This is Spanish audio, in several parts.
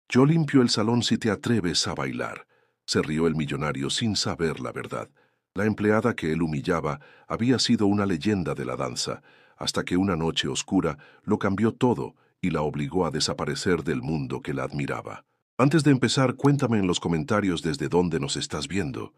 Yo limpio el salón si te atreves a bailar, se rió el millonario sin saber la verdad. La empleada que él humillaba había sido una leyenda de la danza, hasta que una noche oscura lo cambió todo y la obligó a desaparecer del mundo que la admiraba. Antes de empezar, cuéntame en los comentarios desde dónde nos estás viendo.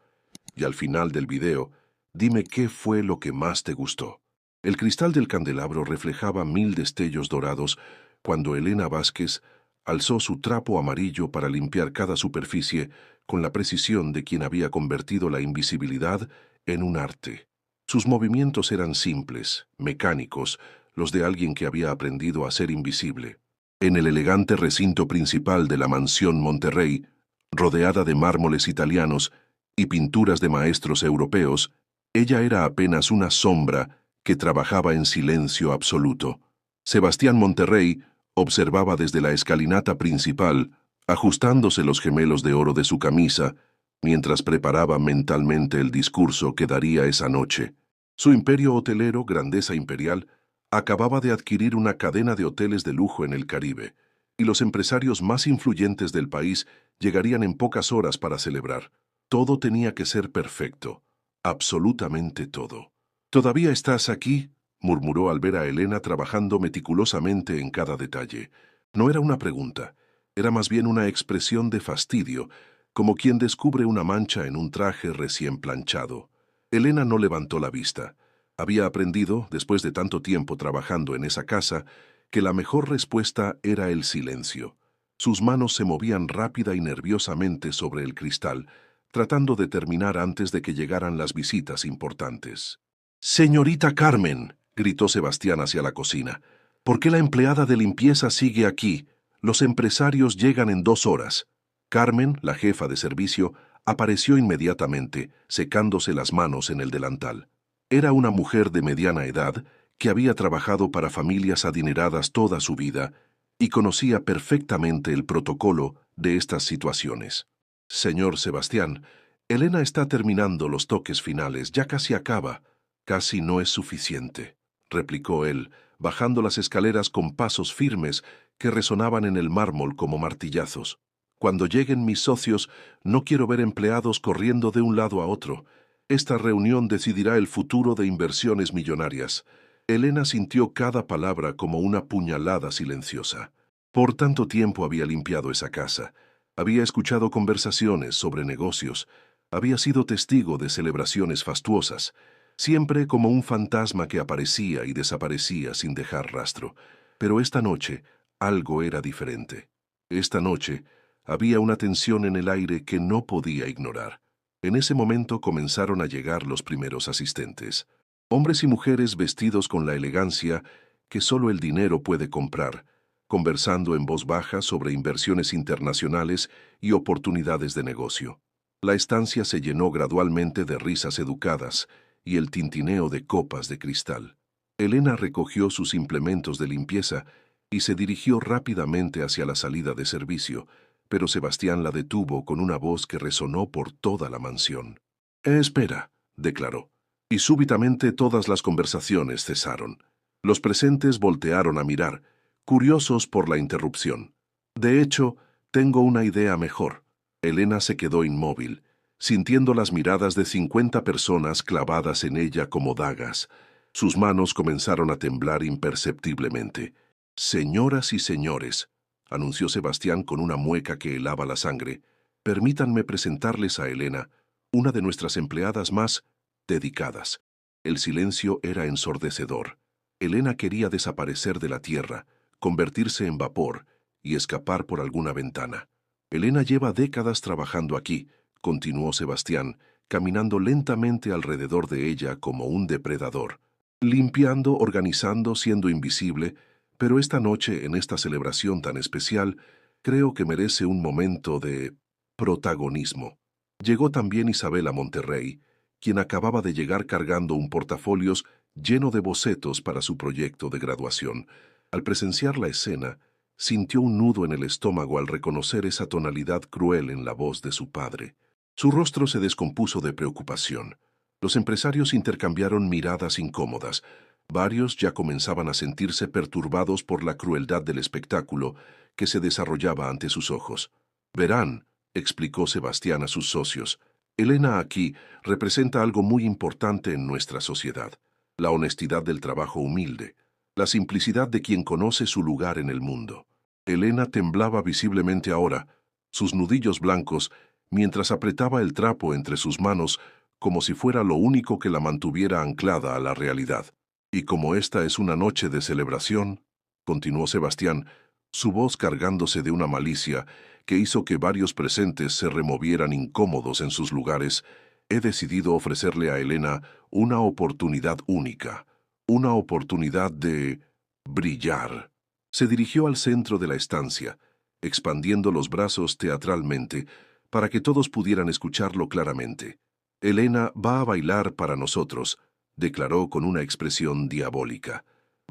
Y al final del video, dime qué fue lo que más te gustó. El cristal del candelabro reflejaba 1000 destellos dorados cuando Elena Vázquez alzó su trapo amarillo para limpiar cada superficie con la precisión de quien había convertido la invisibilidad en un arte. Sus movimientos eran simples, mecánicos, los de alguien que había aprendido a ser invisible. En el elegante recinto principal de la mansión Monterrey, rodeada de mármoles italianos y pinturas de maestros europeos, ella era apenas una sombra que trabajaba en silencio absoluto. Sebastián Monterrey observaba desde la escalinata principal, ajustándose los gemelos de oro de su camisa, mientras preparaba mentalmente el discurso que daría esa noche. Su imperio hotelero, Grandeza Imperial, acababa de adquirir una cadena de hoteles de lujo en el Caribe, y los empresarios más influyentes del país llegarían en pocas horas para celebrar. Todo tenía que ser perfecto, absolutamente todo. «¿Todavía estás aquí?», murmuró al ver a Elena trabajando meticulosamente en cada detalle. No era una pregunta, era más bien una expresión de fastidio, como quien descubre una mancha en un traje recién planchado. Elena no levantó la vista. Había aprendido, después de tanto tiempo trabajando en esa casa, que la mejor respuesta era el silencio. Sus manos se movían rápida y nerviosamente sobre el cristal, tratando de terminar antes de que llegaran las visitas importantes. «Señorita Carmen», gritó Sebastián hacia la cocina, «¿por qué la empleada de limpieza sigue aquí? Los empresarios llegan en 2 horas». Carmen, la jefa de servicio, apareció inmediatamente, secándose las manos en el delantal. Era una mujer de mediana edad que había trabajado para familias adineradas toda su vida y conocía perfectamente el protocolo de estas situaciones. «Señor Sebastián, Elena está terminando los toques finales, ya casi acaba». «Casi no es suficiente», replicó él, bajando las escaleras con pasos firmes que resonaban en el mármol como martillazos. «Cuando lleguen mis socios, no quiero ver empleados corriendo de un lado a otro. Esta reunión decidirá el futuro de inversiones millonarias». Elena sintió cada palabra como una puñalada silenciosa. Por tanto tiempo había limpiado esa casa, había escuchado conversaciones sobre negocios, había sido testigo de celebraciones fastuosas, siempre como un fantasma que aparecía y desaparecía sin dejar rastro. Pero esta noche algo era diferente. Esta noche había una tensión en el aire que no podía ignorar. En ese momento comenzaron a llegar los primeros asistentes. Hombres y mujeres vestidos con la elegancia que solo el dinero puede comprar, conversando en voz baja sobre inversiones internacionales y oportunidades de negocio. La estancia se llenó gradualmente de risas educadas y el tintineo de copas de cristal. Elena recogió sus implementos de limpieza y se dirigió rápidamente hacia la salida de servicio, pero Sebastián la detuvo con una voz que resonó por toda la mansión. «Espera», declaró, y súbitamente todas las conversaciones cesaron. Los presentes voltearon a mirar, curiosos por la interrupción. «De hecho, tengo una idea mejor». Elena se quedó inmóvil, sintiendo las miradas de 50 personas clavadas en ella como dagas. Sus manos comenzaron a temblar imperceptiblemente. «Señoras y señores», anunció Sebastián con una mueca que helaba la sangre, «permítanme presentarles a Elena, una de nuestras empleadas más dedicadas». El silencio era ensordecedor. Elena quería desaparecer de la tierra, convertirse en vapor y escapar por alguna ventana. «Elena lleva décadas trabajando aquí», continuó Sebastián, caminando lentamente alrededor de ella como un depredador, limpiando, organizando, siendo invisible, pero esta noche, en esta celebración tan especial, creo que merece un momento de protagonismo. Llegó también Isabela Monterrey, quien acababa de llegar cargando un portafolios lleno de bocetos para su proyecto de graduación. Al presenciar la escena, sintió un nudo en el estómago al reconocer esa tonalidad cruel en la voz de su padre. Su rostro se descompuso de preocupación. Los empresarios intercambiaron miradas incómodas. Varios ya comenzaban a sentirse perturbados por la crueldad del espectáculo, que se desarrollaba ante sus ojos. Verán, explicó Sebastián a sus socios, Elena aquí representa algo muy importante en nuestra sociedad: la honestidad del trabajo humilde, la simplicidad de quien conoce su lugar en el mundo. Elena temblaba visiblemente ahora, sus nudillos blancos, mientras apretaba el trapo entre sus manos como si fuera lo único que la mantuviera anclada a la realidad. Y como esta es una noche de celebración, continuó Sebastián, su voz cargándose de una malicia que hizo que varios presentes se removieran incómodos en sus lugares, he decidido ofrecerle a Elena una oportunidad única, una oportunidad de brillar. Se dirigió al centro de la estancia, expandiendo los brazos teatralmente para que todos pudieran escucharlo claramente. Elena va a bailar para nosotros, declaró con una expresión diabólica.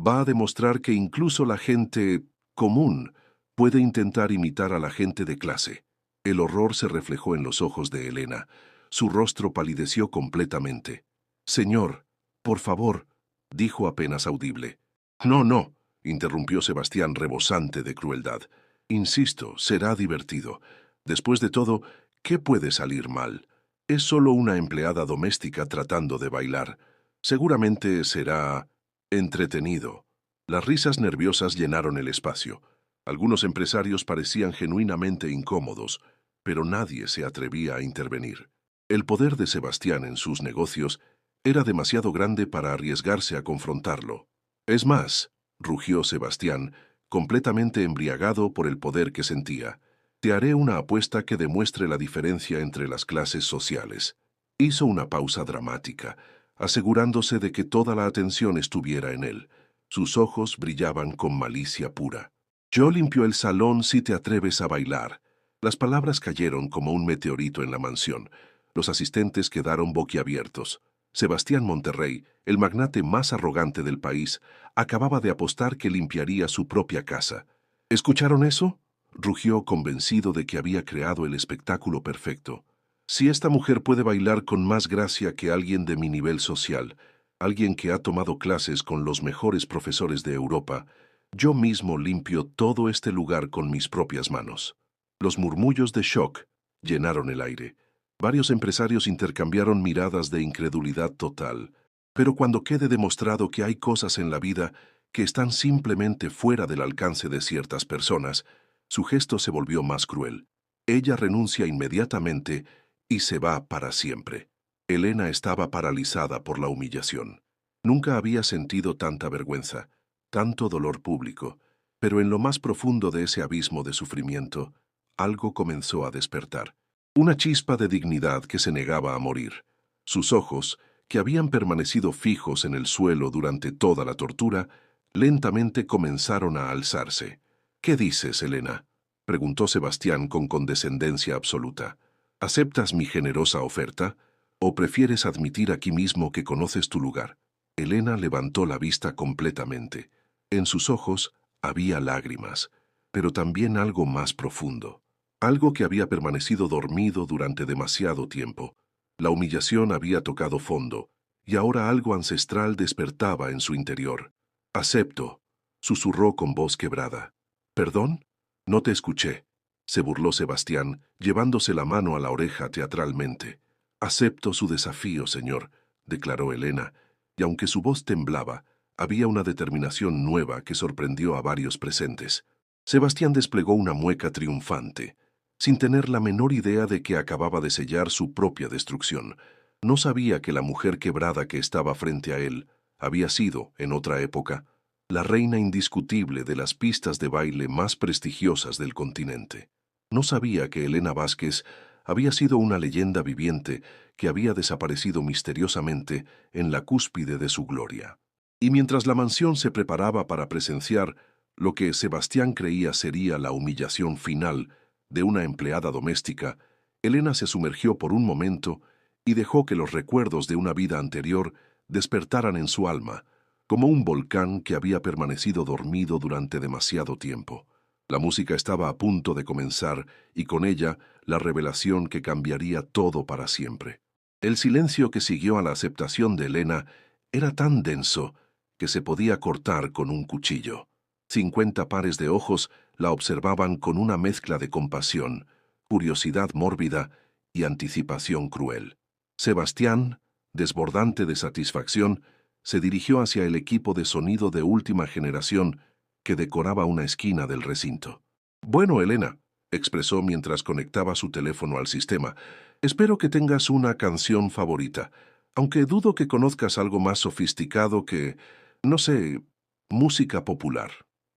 Va a demostrar que incluso la gente común puede intentar imitar a la gente de clase. El horror se reflejó en los ojos de Elena. Su rostro palideció completamente. Señor, por favor, dijo apenas audible. No, no, interrumpió Sebastián rebosante de crueldad. Insisto, será divertido. Después de todo, ¿qué puede salir mal? Es solo una empleada doméstica tratando de bailar. Seguramente será entretenido. Las risas nerviosas llenaron el espacio. Algunos empresarios parecían genuinamente incómodos, pero nadie se atrevía a intervenir. El poder de Sebastián en sus negocios era demasiado grande para arriesgarse a confrontarlo. Es más, rugió Sebastián, completamente embriagado por el poder que sentía, te haré una apuesta que demuestre la diferencia entre las clases sociales. Hizo una pausa dramática, asegurándose de que toda la atención estuviera en él. Sus ojos brillaban con malicia pura. Yo limpio el salón si te atreves a bailar. Las palabras cayeron como un meteorito en la mansión. Los asistentes quedaron boquiabiertos. Sebastián Monterrey, el magnate más arrogante del país, acababa de apostar que limpiaría su propia casa. ¿Escucharon eso?, rugió, convencido de que había creado el espectáculo perfecto. Si esta mujer puede bailar con más gracia que alguien de mi nivel social, alguien que ha tomado clases con los mejores profesores de Europa, yo mismo limpio todo este lugar con mis propias manos. Los murmullos de shock llenaron el aire. Varios empresarios intercambiaron miradas de incredulidad total. Pero cuando quede demostrado que hay cosas en la vida que están simplemente fuera del alcance de ciertas personas, su gesto se volvió más cruel. Ella renuncia inmediatamente y se va para siempre. Elena estaba paralizada por la humillación. Nunca había sentido tanta vergüenza, tanto dolor público, pero en lo más profundo de ese abismo de sufrimiento, algo comenzó a despertar. Una chispa de dignidad que se negaba a morir. Sus ojos, que habían permanecido fijos en el suelo durante toda la tortura, lentamente comenzaron a alzarse. ¿Qué dices, Elena?, preguntó Sebastián con condescendencia absoluta. ¿Aceptas mi generosa oferta o prefieres admitir aquí mismo que conoces tu lugar? Elena levantó la vista completamente. En sus ojos había lágrimas, pero también algo más profundo. Algo que había permanecido dormido durante demasiado tiempo. La humillación había tocado fondo, y ahora algo ancestral despertaba en su interior. «Acepto», susurró con voz quebrada. «¿Perdón? No te escuché», se burló Sebastián, llevándose la mano a la oreja teatralmente. «Acepto su desafío, señor», declaró Elena, y aunque su voz temblaba, había una determinación nueva que sorprendió a varios presentes. Sebastián desplegó una mueca triunfante, sin tener la menor idea de que acababa de sellar su propia destrucción. No sabía que la mujer quebrada que estaba frente a él había sido, en otra época, la reina indiscutible de las pistas de baile más prestigiosas del continente. No sabía que Elena Vázquez había sido una leyenda viviente que había desaparecido misteriosamente en la cúspide de su gloria. Y mientras la mansión se preparaba para presenciar lo que Sebastián creía sería la humillación final de una empleada doméstica, Elena se sumergió por un momento y dejó que los recuerdos de una vida anterior despertaran en su alma, como un volcán que había permanecido dormido durante demasiado tiempo. La música estaba a punto de comenzar y con ella la revelación que cambiaría todo para siempre. El silencio que siguió a la aceptación de Elena era tan denso que se podía cortar con un cuchillo. 50 pares de ojos la observaban con una mezcla de compasión, curiosidad mórbida y anticipación cruel. Sebastián, desbordante de satisfacción, se dirigió hacia el equipo de sonido de última generación que decoraba una esquina del recinto. «Bueno, Elena», expresó mientras conectaba su teléfono al sistema, «espero que tengas una canción favorita, aunque dudo que conozcas algo más sofisticado que, no sé, música popular».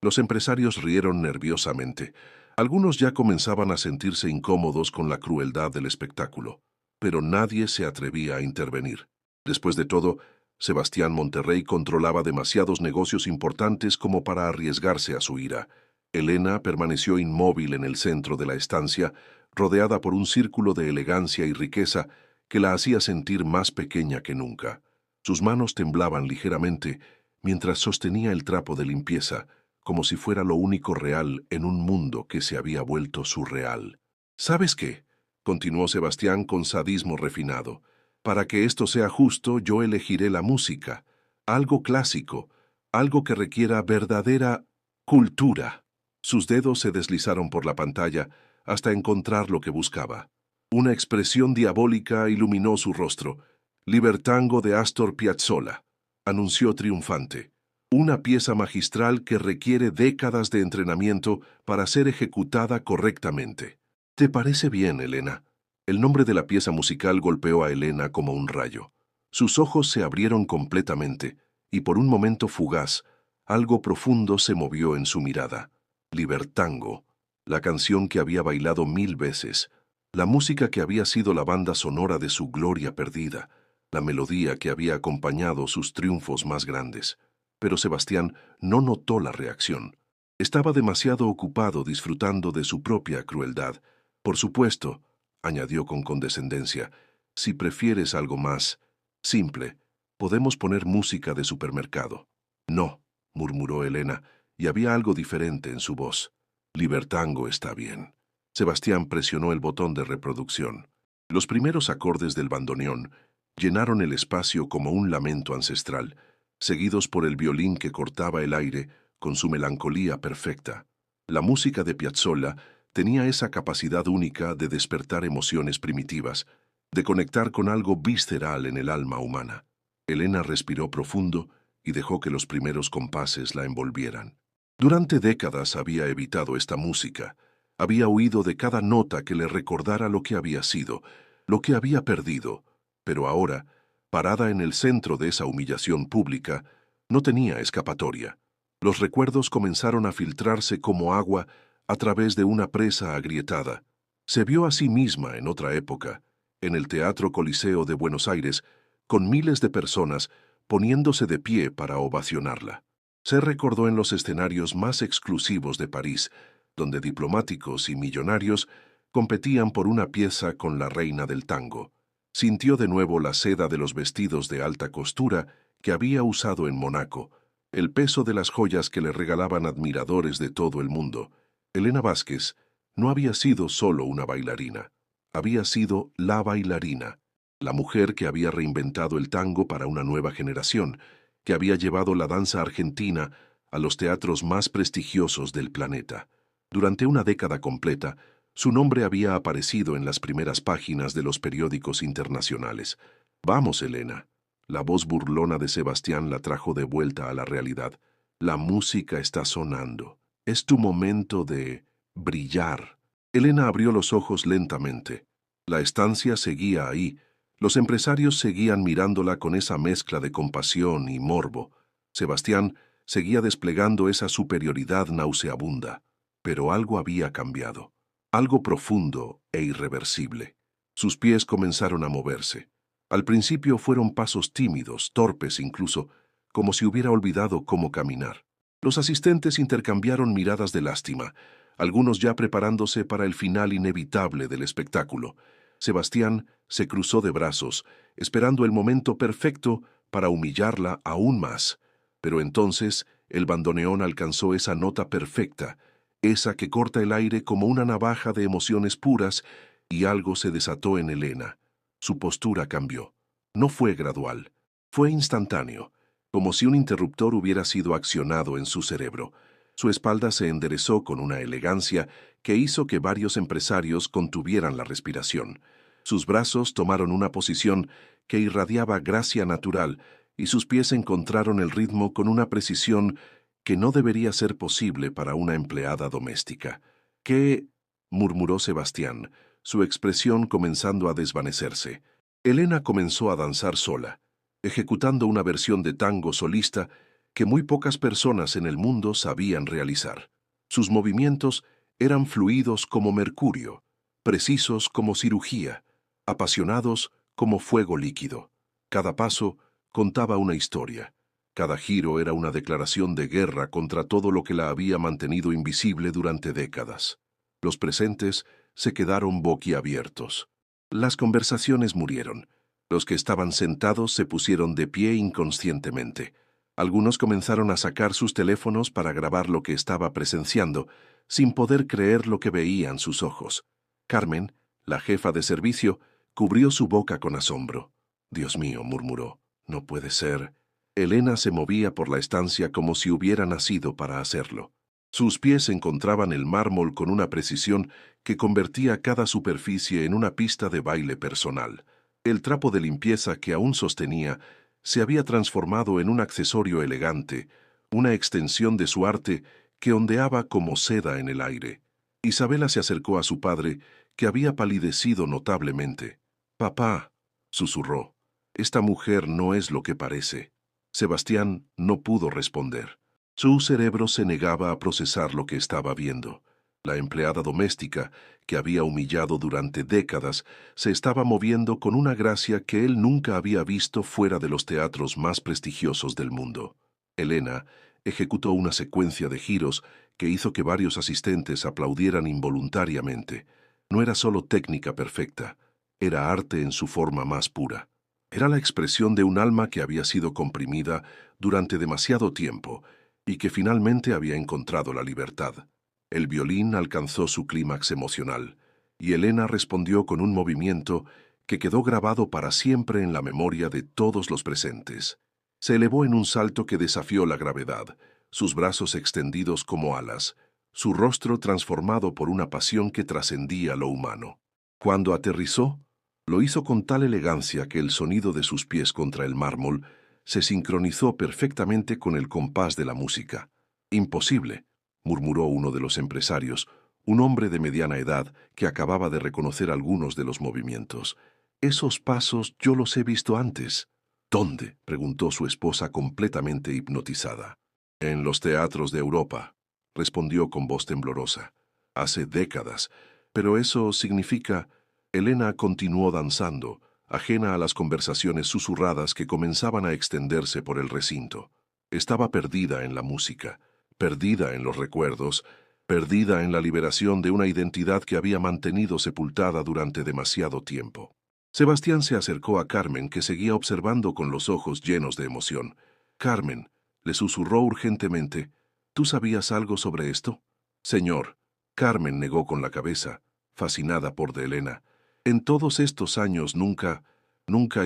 Los empresarios rieron nerviosamente. Algunos ya comenzaban a sentirse incómodos con la crueldad del espectáculo, pero nadie se atrevía a intervenir. Después de todo, Sebastián Monterrey controlaba demasiados negocios importantes como para arriesgarse a su ira. Elena permaneció inmóvil en el centro de la estancia, rodeada por un círculo de elegancia y riqueza que la hacía sentir más pequeña que nunca. Sus manos temblaban ligeramente mientras sostenía el trapo de limpieza, como si fuera lo único real en un mundo que se había vuelto surreal. «¿Sabes qué?», continuó Sebastián con sadismo refinado. «Para que esto sea justo, yo elegiré la música, algo clásico, algo que requiera verdadera cultura». Sus dedos se deslizaron por la pantalla hasta encontrar lo que buscaba. Una expresión diabólica iluminó su rostro. «Libertango de Astor Piazzolla», anunció triunfante. «Una pieza magistral que requiere décadas de entrenamiento para ser ejecutada correctamente». «¿Te parece bien, Elena?». El nombre de la pieza musical golpeó a Elena como un rayo. Sus ojos se abrieron completamente, y por un momento fugaz, algo profundo se movió en su mirada. Libertango, la canción que había bailado 1000 veces, la música que había sido la banda sonora de su gloria perdida, la melodía que había acompañado sus triunfos más grandes. Pero Sebastián no notó la reacción. Estaba demasiado ocupado disfrutando de su propia crueldad. «Por supuesto», añadió con condescendencia, «si prefieres algo más simple, podemos poner música de supermercado». «No», murmuró Elena, y había algo diferente en su voz. «Libertango está bien». Sebastián presionó el botón de reproducción. Los primeros acordes del bandoneón llenaron el espacio como un lamento ancestral, seguidos por el violín que cortaba el aire con su melancolía perfecta. La música de Piazzolla tenía esa capacidad única de despertar emociones primitivas, de conectar con algo visceral en el alma humana. Elena respiró profundo y dejó que los primeros compases la envolvieran. Durante décadas había evitado esta música. Había huido de cada nota que le recordara lo que había sido, lo que había perdido, pero ahora, parada en el centro de esa humillación pública, no tenía escapatoria. Los recuerdos comenzaron a filtrarse como agua a través de una presa agrietada. Se vio a sí misma en otra época, en el Teatro Coliseo de Buenos Aires, con miles de personas poniéndose de pie para ovacionarla. Se recordó en los escenarios más exclusivos de París, donde diplomáticos y millonarios competían por una pieza con la reina del tango. Sintió de nuevo la seda de los vestidos de alta costura que había usado en Monaco, el peso de las joyas que le regalaban admiradores de todo el mundo. Elena Vázquez no había sido solo una bailarina, había sido la bailarina, la mujer que había reinventado el tango para una nueva generación, que había llevado la danza argentina a los teatros más prestigiosos del planeta. Durante una década completa, su nombre había aparecido en las primeras páginas de los periódicos internacionales. «Vamos, Elena». La voz burlona de Sebastián la trajo de vuelta a la realidad. «La música está sonando. Es tu momento de brillar». Elena abrió los ojos lentamente. La estancia seguía ahí. Los empresarios seguían mirándola con esa mezcla de compasión y morbo. Sebastián seguía desplegando esa superioridad nauseabunda. Pero algo había cambiado. Algo profundo e irreversible. Sus pies comenzaron a moverse. Al principio fueron pasos tímidos, torpes incluso, como si hubiera olvidado cómo caminar. Los asistentes intercambiaron miradas de lástima, algunos ya preparándose para el final inevitable del espectáculo. Sebastián se cruzó de brazos, esperando el momento perfecto para humillarla aún más. Pero entonces el bandoneón alcanzó esa nota perfecta, esa que corta el aire como una navaja de emociones puras, y algo se desató en Elena. Su postura cambió. No fue gradual, fue instantáneo, como si un interruptor hubiera sido accionado en su cerebro. Su espalda se enderezó con una elegancia que hizo que varios empresarios contuvieran la respiración. Sus brazos tomaron una posición que irradiaba gracia natural y sus pies encontraron el ritmo con una precisión que no debería ser posible para una empleada doméstica. ¿Qué? Murmuró Sebastián, su expresión comenzando a desvanecerse. Elena comenzó a danzar sola, ejecutando una versión de tango solista que muy pocas personas en el mundo sabían realizar. Sus movimientos eran fluidos como mercurio, precisos como cirugía, apasionados como fuego líquido. Cada paso contaba una historia. Cada giro era una declaración de guerra contra todo lo que la había mantenido invisible durante décadas. Los presentes se quedaron boquiabiertos. Las conversaciones murieron. Los que estaban sentados se pusieron de pie inconscientemente. Algunos comenzaron a sacar sus teléfonos para grabar lo que estaba presenciando, sin poder creer lo que veían sus ojos. Carmen, la jefa de servicio, cubrió su boca con asombro. «Dios mío», murmuró, «no puede ser». Elena se movía por la estancia como si hubiera nacido para hacerlo. Sus pies encontraban el mármol con una precisión que convertía cada superficie en una pista de baile personal. El trapo de limpieza que aún sostenía se había transformado en un accesorio elegante, una extensión de su arte que ondeaba como seda en el aire. Isabela se acercó a su padre, que había palidecido notablemente. «Papá», susurró, «esta mujer no es lo que parece». Sebastián no pudo responder. Su cerebro se negaba a procesar lo que estaba viendo. La empleada doméstica, que había humillado durante décadas, se estaba moviendo con una gracia que él nunca había visto fuera de los teatros más prestigiosos del mundo. Elena ejecutó una secuencia de giros que hizo que varios asistentes aplaudieran involuntariamente. No era solo técnica perfecta, era arte en su forma más pura. Era la expresión de un alma que había sido comprimida durante demasiado tiempo y que finalmente había encontrado la libertad. El violín alcanzó su clímax emocional, y Elena respondió con un movimiento que quedó grabado para siempre en la memoria de todos los presentes. Se elevó en un salto que desafió la gravedad, sus brazos extendidos como alas, su rostro transformado por una pasión que trascendía lo humano. Cuando aterrizó, lo hizo con tal elegancia que el sonido de sus pies contra el mármol se sincronizó perfectamente con el compás de la música. «Imposible», murmuró uno de los empresarios, un hombre de mediana edad que acababa de reconocer algunos de los movimientos. «Esos pasos yo los he visto antes». «¿Dónde?», preguntó su esposa completamente hipnotizada. «En los teatros de Europa», respondió con voz temblorosa. «Hace décadas. Pero eso significa...» Elena continuó danzando, ajena a las conversaciones susurradas que comenzaban a extenderse por el recinto. Estaba perdida en la música, perdida en los recuerdos, perdida en la liberación de una identidad que había mantenido sepultada durante demasiado tiempo. Sebastián se acercó a Carmen, que seguía observando con los ojos llenos de emoción. «Carmen», le susurró urgentemente, «¿tú sabías algo sobre esto?» «Señor», Carmen negó con la cabeza, fascinada por de Elena. «En todos estos años nunca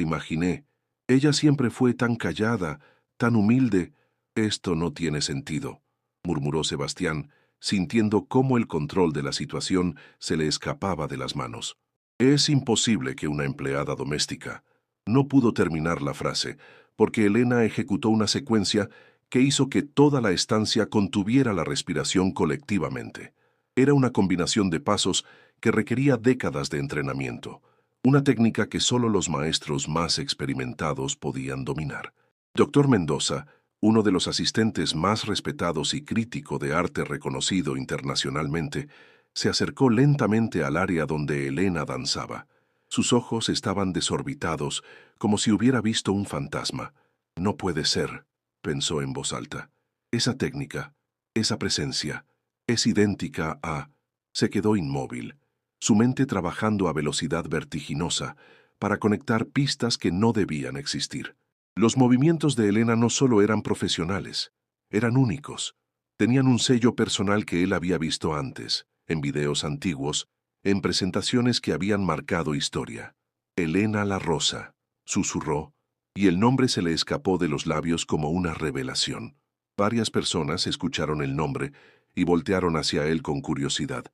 imaginé. Ella siempre fue tan callada, tan humilde». «Esto no tiene sentido», murmuró Sebastián, sintiendo cómo el control de la situación se le escapaba de las manos. «Es imposible que una empleada doméstica...» No pudo terminar la frase, porque Elena ejecutó una secuencia que hizo que toda la estancia contuviera la respiración colectivamente. Era una combinación de pasos que requería décadas de entrenamiento, una técnica que solo los maestros más experimentados podían dominar. Dr. Mendoza, uno de los asistentes más respetados y crítico de arte reconocido internacionalmente, se acercó lentamente al área donde Elena danzaba. Sus ojos estaban desorbitados, como si hubiera visto un fantasma. «No puede ser», pensó en voz alta. «Esa técnica, esa presencia, es idéntica a...». Se quedó inmóvil, su mente trabajando a velocidad vertiginosa para conectar pistas que no debían existir. Los movimientos de Elena no solo eran profesionales, eran únicos. Tenían un sello personal que él había visto antes, en videos antiguos, en presentaciones que habían marcado historia. «Elena la Rosa», susurró, y el nombre se le escapó de los labios como una revelación. Varias personas escucharon el nombre y voltearon hacia él con curiosidad.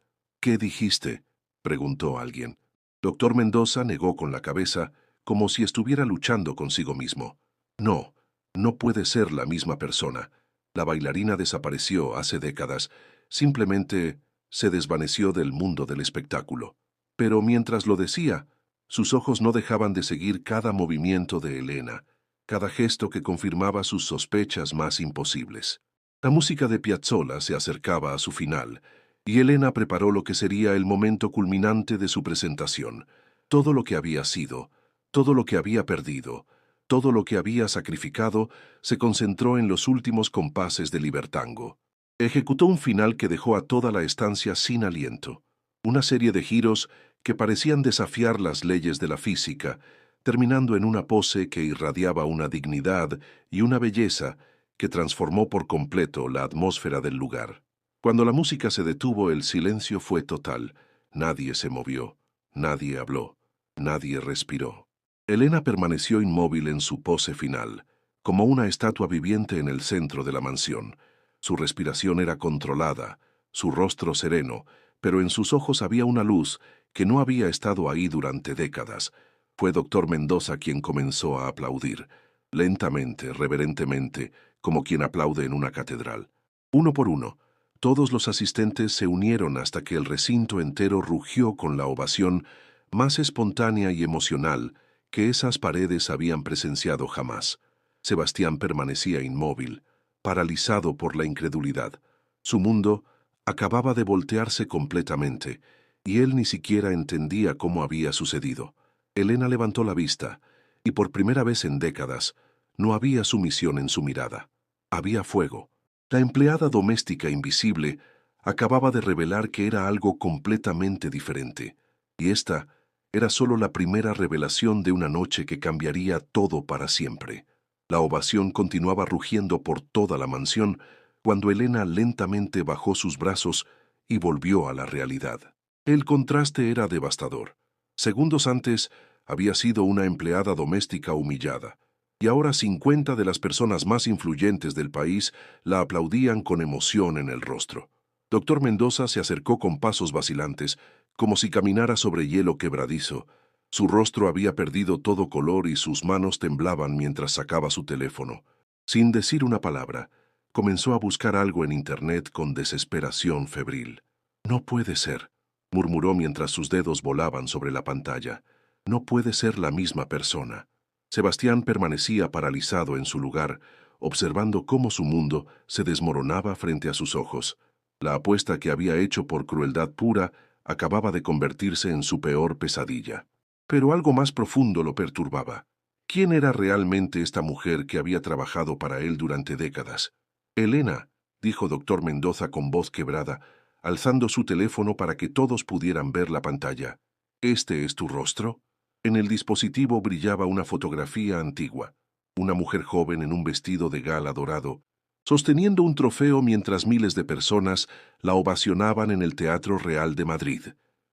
¿Qué dijiste?, preguntó alguien. Doctor Mendoza negó con la cabeza, como si estuviera luchando consigo mismo. No, no puede ser la misma persona. La bailarina desapareció hace décadas. Simplemente se desvaneció del mundo del espectáculo. Pero mientras lo decía, sus ojos no dejaban de seguir cada movimiento de Elena, cada gesto que confirmaba sus sospechas más imposibles. La música de Piazzolla se acercaba a su final, y Elena preparó lo que sería el momento culminante de su presentación. Todo lo que había sido, todo lo que había perdido, todo lo que había sacrificado, se concentró en los últimos compases de Libertango. Ejecutó un final que dejó a toda la estancia sin aliento. Una serie de giros que parecían desafiar las leyes de la física, terminando en una pose que irradiaba una dignidad y una belleza que transformó por completo la atmósfera del lugar. Cuando la música se detuvo, el silencio fue total. Nadie se movió, nadie habló, nadie respiró. Elena permaneció inmóvil en su pose final, como una estatua viviente en el centro de la mansión. Su respiración era controlada, su rostro sereno, pero en sus ojos había una luz que no había estado ahí durante décadas. Fue doctor Mendoza quien comenzó a aplaudir, lentamente, reverentemente, como quien aplaude en una catedral. Uno por uno, todos los asistentes se unieron hasta que el recinto entero rugió con la ovación más espontánea y emocional que esas paredes habían presenciado jamás. Sebastián permanecía inmóvil, paralizado por la incredulidad. Su mundo acababa de voltearse completamente, y él ni siquiera entendía cómo había sucedido. Elena levantó la vista, y por primera vez en décadas, no había sumisión en su mirada. Había fuego. La empleada doméstica invisible acababa de revelar que era algo completamente diferente, y esta era solo la primera revelación de una noche que cambiaría todo para siempre. La ovación continuaba rugiendo por toda la mansión cuando Elena lentamente bajó sus brazos y volvió a la realidad. El contraste era devastador. Segundos antes había sido una empleada doméstica humillada, y ahora 50 de las personas más influyentes del país la aplaudían con emoción en el rostro. Doctor Mendoza se acercó con pasos vacilantes, como si caminara sobre hielo quebradizo. Su rostro había perdido todo color y sus manos temblaban mientras sacaba su teléfono. Sin decir una palabra, comenzó a buscar algo en Internet con desesperación febril. «No puede ser», murmuró mientras sus dedos volaban sobre la pantalla. «No puede ser la misma persona». Sebastián permanecía paralizado en su lugar, observando cómo su mundo se desmoronaba frente a sus ojos. La apuesta que había hecho por crueldad pura acababa de convertirse en su peor pesadilla. Pero algo más profundo lo perturbaba. ¿Quién era realmente esta mujer que había trabajado para él durante décadas? «Elena», dijo doctor Mendoza con voz quebrada, alzando su teléfono para que todos pudieran ver la pantalla. «¿Este es tu rostro?» En el dispositivo brillaba una fotografía antigua, una mujer joven en un vestido de gala dorado, sosteniendo un trofeo mientras miles de personas la ovacionaban en el Teatro Real de Madrid.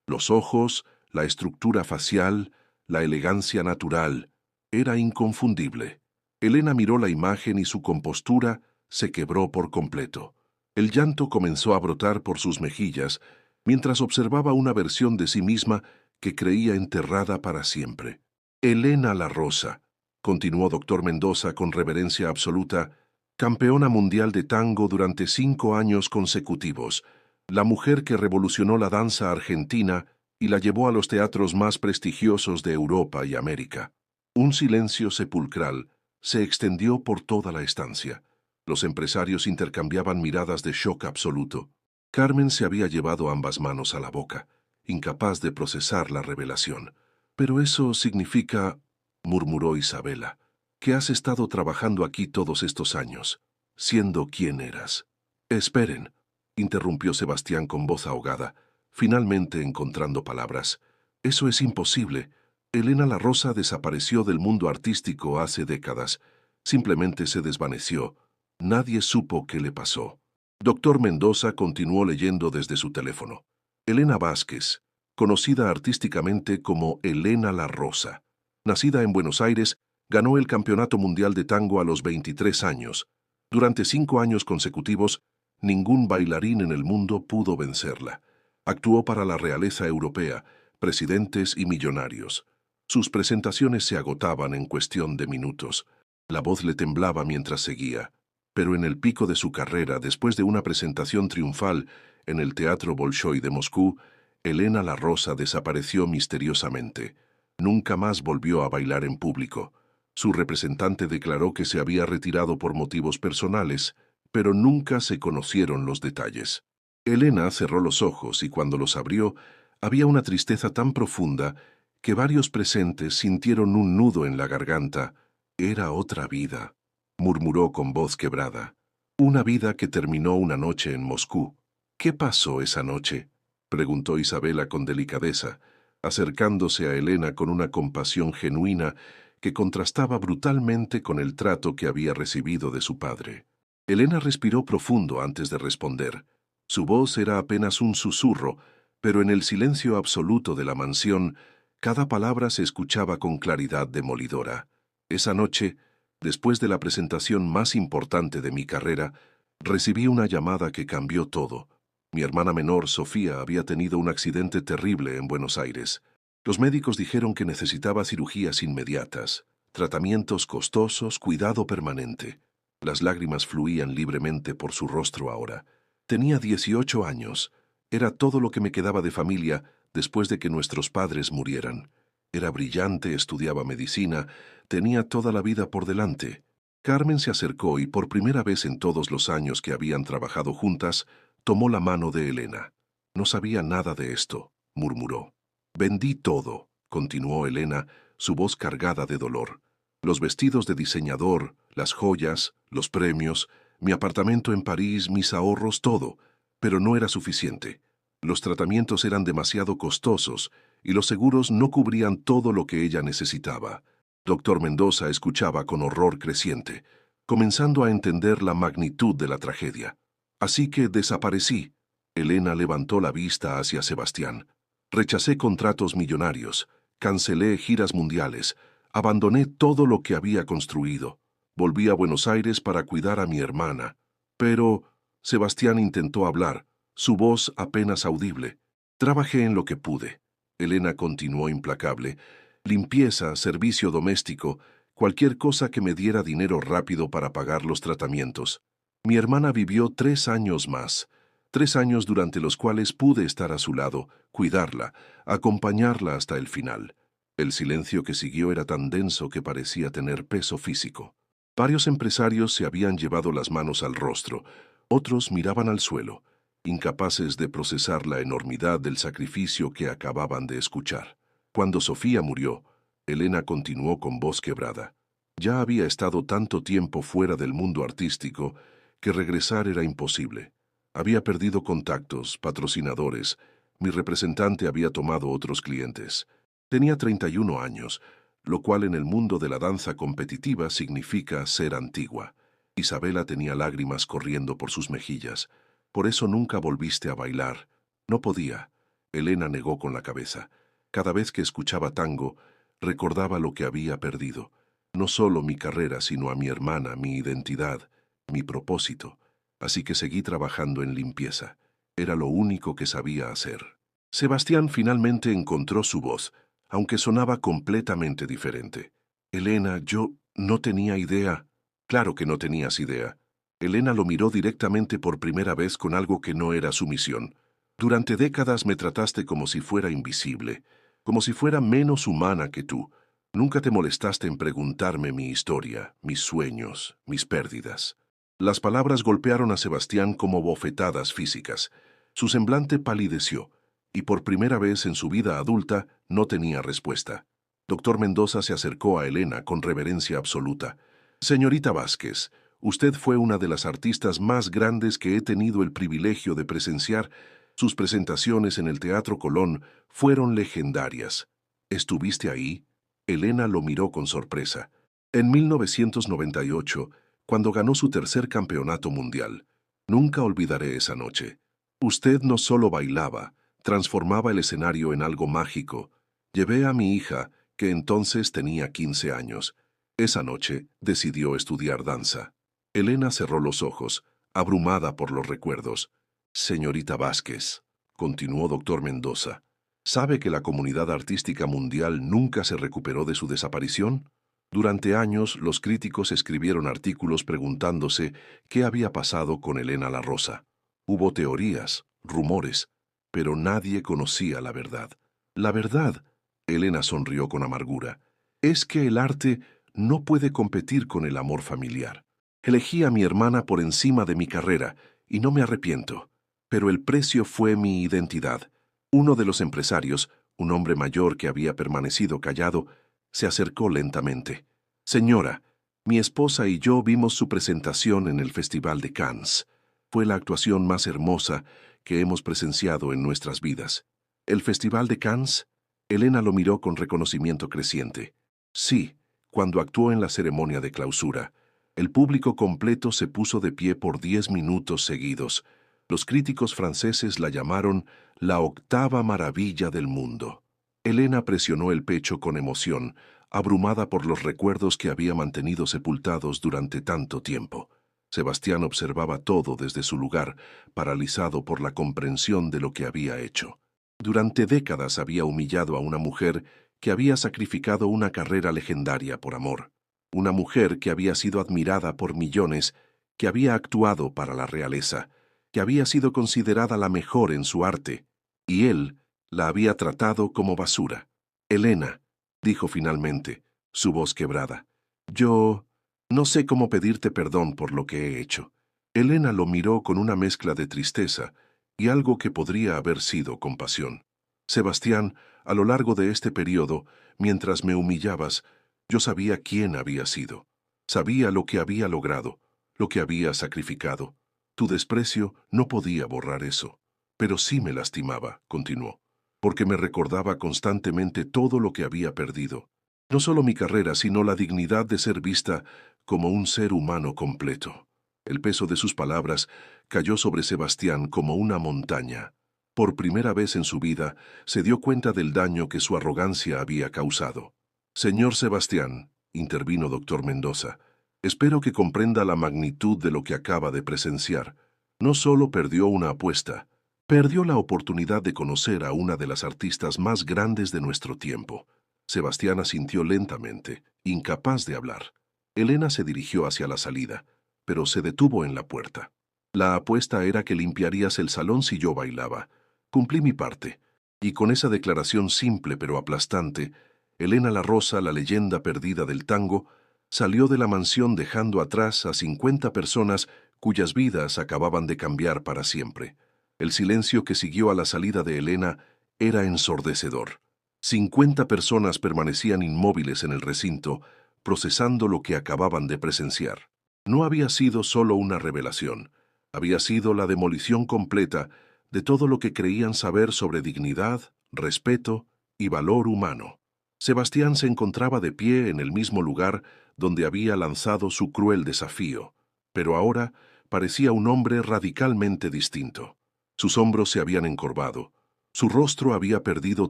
Los ojos, la estructura facial, la elegancia natural, era inconfundible. Elena miró la imagen y su compostura se quebró por completo. El llanto comenzó a brotar por sus mejillas mientras observaba una versión de sí misma que creía enterrada para siempre. «Elena La Rosa», continuó doctor Mendoza con reverencia absoluta, «campeona mundial de tango durante 5 años consecutivos, la mujer que revolucionó la danza argentina y la llevó a los teatros más prestigiosos de Europa y América». Un silencio sepulcral se extendió por toda la estancia. Los empresarios intercambiaban miradas de shock absoluto. Carmen se había llevado ambas manos a la boca, incapaz de procesar la revelación. «Pero eso significa», murmuró Isabela, «que has estado trabajando aquí todos estos años, siendo quien eras». «Esperen», interrumpió Sebastián con voz ahogada, finalmente encontrando palabras. «Eso es imposible. Elena La Rosa desapareció del mundo artístico hace décadas. Simplemente se desvaneció. Nadie supo qué le pasó». Doctor Mendoza continuó leyendo desde su teléfono. «Elena Vázquez, conocida artísticamente como Elena La Rosa, nacida en Buenos Aires, ganó el Campeonato Mundial de Tango a los 23 años. Durante 5 años consecutivos, ningún bailarín en el mundo pudo vencerla. Actuó para la realeza europea, presidentes y millonarios. Sus presentaciones se agotaban en cuestión de minutos. La voz le temblaba mientras seguía. Pero en el pico de su carrera, después de una presentación triunfal en el Teatro Bolshoi de Moscú, Elena La Rosa desapareció misteriosamente. Nunca más volvió a bailar en público. Su representante declaró que se había retirado por motivos personales, pero nunca se conocieron los detalles. Elena cerró los ojos y cuando los abrió, había una tristeza tan profunda que varios presentes sintieron un nudo en la garganta. Era otra vida, murmuró con voz quebrada. Una vida que terminó una noche en Moscú. ¿Qué pasó esa noche?, preguntó Isabela con delicadeza, acercándose a Elena con una compasión genuina que contrastaba brutalmente con el trato que había recibido de su padre. Elena respiró profundo antes de responder. Su voz era apenas un susurro, pero en el silencio absoluto de la mansión, cada palabra se escuchaba con claridad demolidora. Esa noche, después de la presentación más importante de mi carrera, recibí una llamada que cambió todo. Mi hermana menor, Sofía, había tenido un accidente terrible en Buenos Aires. Los médicos dijeron que necesitaba cirugías inmediatas, tratamientos costosos, cuidado permanente. Las lágrimas fluían libremente por su rostro ahora. Tenía 18 años. Era todo lo que me quedaba de familia después de que nuestros padres murieran. Era brillante, estudiaba medicina, tenía toda la vida por delante. Carmen se acercó y por primera vez en todos los años que habían trabajado juntas, tomó la mano de Elena. No sabía nada de esto, murmuró. Vendí todo, continuó Elena, su voz cargada de dolor. Los vestidos de diseñador, las joyas, los premios, mi apartamento en París, mis ahorros, todo. Pero no era suficiente. Los tratamientos eran demasiado costosos y los seguros no cubrían todo lo que ella necesitaba. Doctor Mendoza escuchaba con horror creciente, comenzando a entender la magnitud de la tragedia. Así que desaparecí. Elena levantó la vista hacia Sebastián. Rechacé contratos millonarios, cancelé giras mundiales, abandoné todo lo que había construido. Volví a Buenos Aires para cuidar a mi hermana. Pero Sebastián intentó hablar, su voz apenas audible. Trabajé en lo que pude. Elena continuó implacable. Limpieza, servicio doméstico, cualquier cosa que me diera dinero rápido para pagar los tratamientos. Mi hermana vivió 3 años más. 3 años durante los cuales pude estar a su lado, cuidarla, acompañarla hasta el final. El silencio que siguió era tan denso que parecía tener peso físico. Varios empresarios se habían llevado las manos al rostro, otros miraban al suelo, incapaces de procesar la enormidad del sacrificio que acababan de escuchar. Cuando Sofía murió, Elena continuó con voz quebrada. Ya había estado tanto tiempo fuera del mundo artístico que regresar era imposible. Había perdido contactos, patrocinadores, mi representante había tomado otros clientes. Tenía 31 años, lo cual en el mundo de la danza competitiva significa ser antigua. Isabela tenía lágrimas corriendo por sus mejillas. Por eso nunca volviste a bailar. No podía. Elena negó con la cabeza. Cada vez que escuchaba tango, recordaba lo que había perdido. No solo mi carrera, sino a mi hermana, mi identidad, mi propósito. Así que seguí trabajando en limpieza. Era lo único que sabía hacer. Sebastián finalmente encontró su voz, aunque sonaba completamente diferente. Elena, yo no tenía idea. Claro que no tenías idea. Elena lo miró directamente por primera vez con algo que no era su misión. Durante décadas me trataste como si fuera invisible, como si fuera menos humana que tú. Nunca te molestaste en preguntarme mi historia, mis sueños, mis pérdidas. Las palabras golpearon a Sebastián como bofetadas físicas. Su semblante palideció, y por primera vez en su vida adulta no tenía respuesta. Doctor Mendoza se acercó a Elena con reverencia absoluta. Señorita Vázquez, usted fue una de las artistas más grandes que he tenido el privilegio de presenciar. Sus presentaciones en el Teatro Colón fueron legendarias. ¿Estuviste ahí? Elena lo miró con sorpresa. En 1998, cuando ganó su tercer campeonato mundial. Nunca olvidaré esa noche. Usted no solo bailaba, transformaba el escenario en algo mágico. Llevé a mi hija, que entonces tenía 15 años. Esa noche decidió estudiar danza. Elena cerró los ojos, abrumada por los recuerdos. Señorita Vázquez, continuó doctor Mendoza, ¿sabe que la comunidad artística mundial nunca se recuperó de su desaparición? Durante años, los críticos escribieron artículos preguntándose qué había pasado con Elena La Rosa. Hubo teorías, rumores, pero nadie conocía la verdad. La verdad, Elena sonrió con amargura, es que el arte no puede competir con el amor familiar. Elegí a mi hermana por encima de mi carrera, y no me arrepiento. Pero el precio fue mi identidad. Uno de los empresarios, un hombre mayor que había permanecido callado, se acercó lentamente. Señora, mi esposa y yo vimos su presentación en el Festival de Cannes. Fue la actuación más hermosa que hemos presenciado en nuestras vidas. ¿El Festival de Cannes? Elena lo miró con reconocimiento creciente. Sí, cuando actuó en la ceremonia de clausura. El público completo se puso de pie por 10 minutos seguidos. Los críticos franceses la llamaron la octava maravilla del mundo. Elena presionó el pecho con emoción, abrumada por los recuerdos que había mantenido sepultados durante tanto tiempo. Sebastián observaba todo desde su lugar, paralizado por la comprensión de lo que había hecho. Durante décadas había humillado a una mujer que había sacrificado una carrera legendaria por amor. Una mujer que había sido admirada por millones, que había actuado para la realeza, que había sido considerada la mejor en su arte, y él la había tratado como basura. Elena, dijo finalmente, su voz quebrada, yo no sé cómo pedirte perdón por lo que he hecho. Elena lo miró con una mezcla de tristeza y algo que podría haber sido compasión. Sebastián, a lo largo de este periodo, mientras me humillabas, yo sabía quién había sido. Sabía lo que había logrado, lo que había sacrificado. Tu desprecio no podía borrar eso. Pero sí me lastimaba, continuó, porque me recordaba constantemente todo lo que había perdido. No solo mi carrera, sino la dignidad de ser vista como un ser humano completo. El peso de sus palabras cayó sobre Sebastián como una montaña. Por primera vez en su vida, se dio cuenta del daño que su arrogancia había causado. Señor Sebastián, intervino doctor Mendoza, espero que comprenda la magnitud de lo que acaba de presenciar. No solo perdió una apuesta, perdió la oportunidad de conocer a una de las artistas más grandes de nuestro tiempo. Sebastián asintió lentamente, incapaz de hablar. Elena se dirigió hacia la salida, pero se detuvo en la puerta. La apuesta era que limpiarías el salón si yo bailaba. Cumplí mi parte, y con esa declaración simple pero aplastante, Elena La Rosa, la leyenda perdida del tango, salió de la mansión dejando atrás a 50 personas cuyas vidas acababan de cambiar para siempre. El silencio que siguió a la salida de Elena era ensordecedor. 50 personas permanecían inmóviles en el recinto, procesando lo que acababan de presenciar. No había sido solo una revelación, había sido la demolición completa de todo lo que creían saber sobre dignidad, respeto y valor humano. Sebastián se encontraba de pie en el mismo lugar donde había lanzado su cruel desafío, pero ahora parecía un hombre radicalmente distinto. Sus hombros se habían encorvado, su rostro había perdido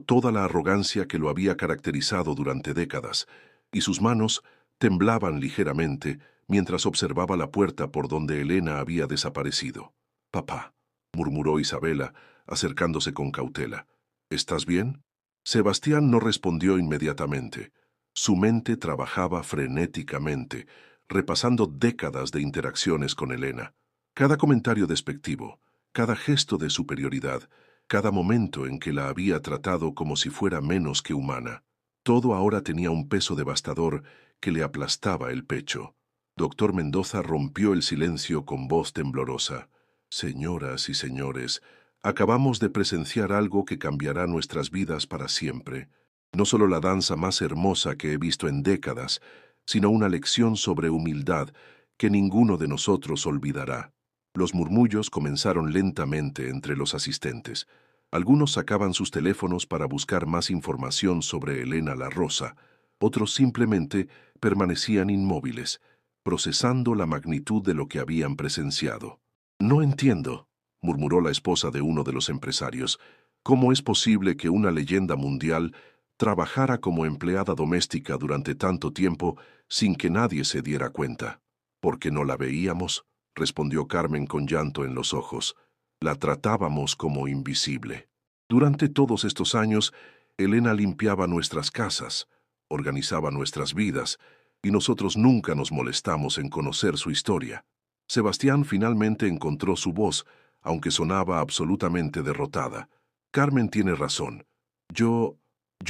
toda la arrogancia que lo había caracterizado durante décadas, y sus manos temblaban ligeramente mientras observaba la puerta por donde Elena había desaparecido. «Papá», murmuró Isabela, acercándose con cautela. «¿Estás bien?» Sebastián no respondió inmediatamente. Su mente trabajaba frenéticamente, repasando décadas de interacciones con Elena. Cada comentario despectivo, cada gesto de superioridad, cada momento en que la había tratado como si fuera menos que humana. Todo ahora tenía un peso devastador que le aplastaba el pecho. Doctor Mendoza rompió el silencio con voz temblorosa. «Señoras y señores, acabamos de presenciar algo que cambiará nuestras vidas para siempre. No solo la danza más hermosa que he visto en décadas, sino una lección sobre humildad que ninguno de nosotros olvidará». Los murmullos comenzaron lentamente entre los asistentes. Algunos sacaban sus teléfonos para buscar más información sobre Elena La Rosa, otros simplemente permanecían inmóviles, procesando la magnitud de lo que habían presenciado. «No entiendo», murmuró la esposa de uno de los empresarios, «cómo es posible que una leyenda mundial trabajara como empleada doméstica durante tanto tiempo sin que nadie se diera cuenta». Porque no la veíamos, respondió Carmen con llanto en los ojos. La tratábamos como invisible. Durante todos estos años, Elena limpiaba nuestras casas, organizaba nuestras vidas, y nosotros nunca nos molestamos en conocer su historia. Sebastián finalmente encontró su voz, aunque sonaba absolutamente derrotada. Carmen tiene razón. Yo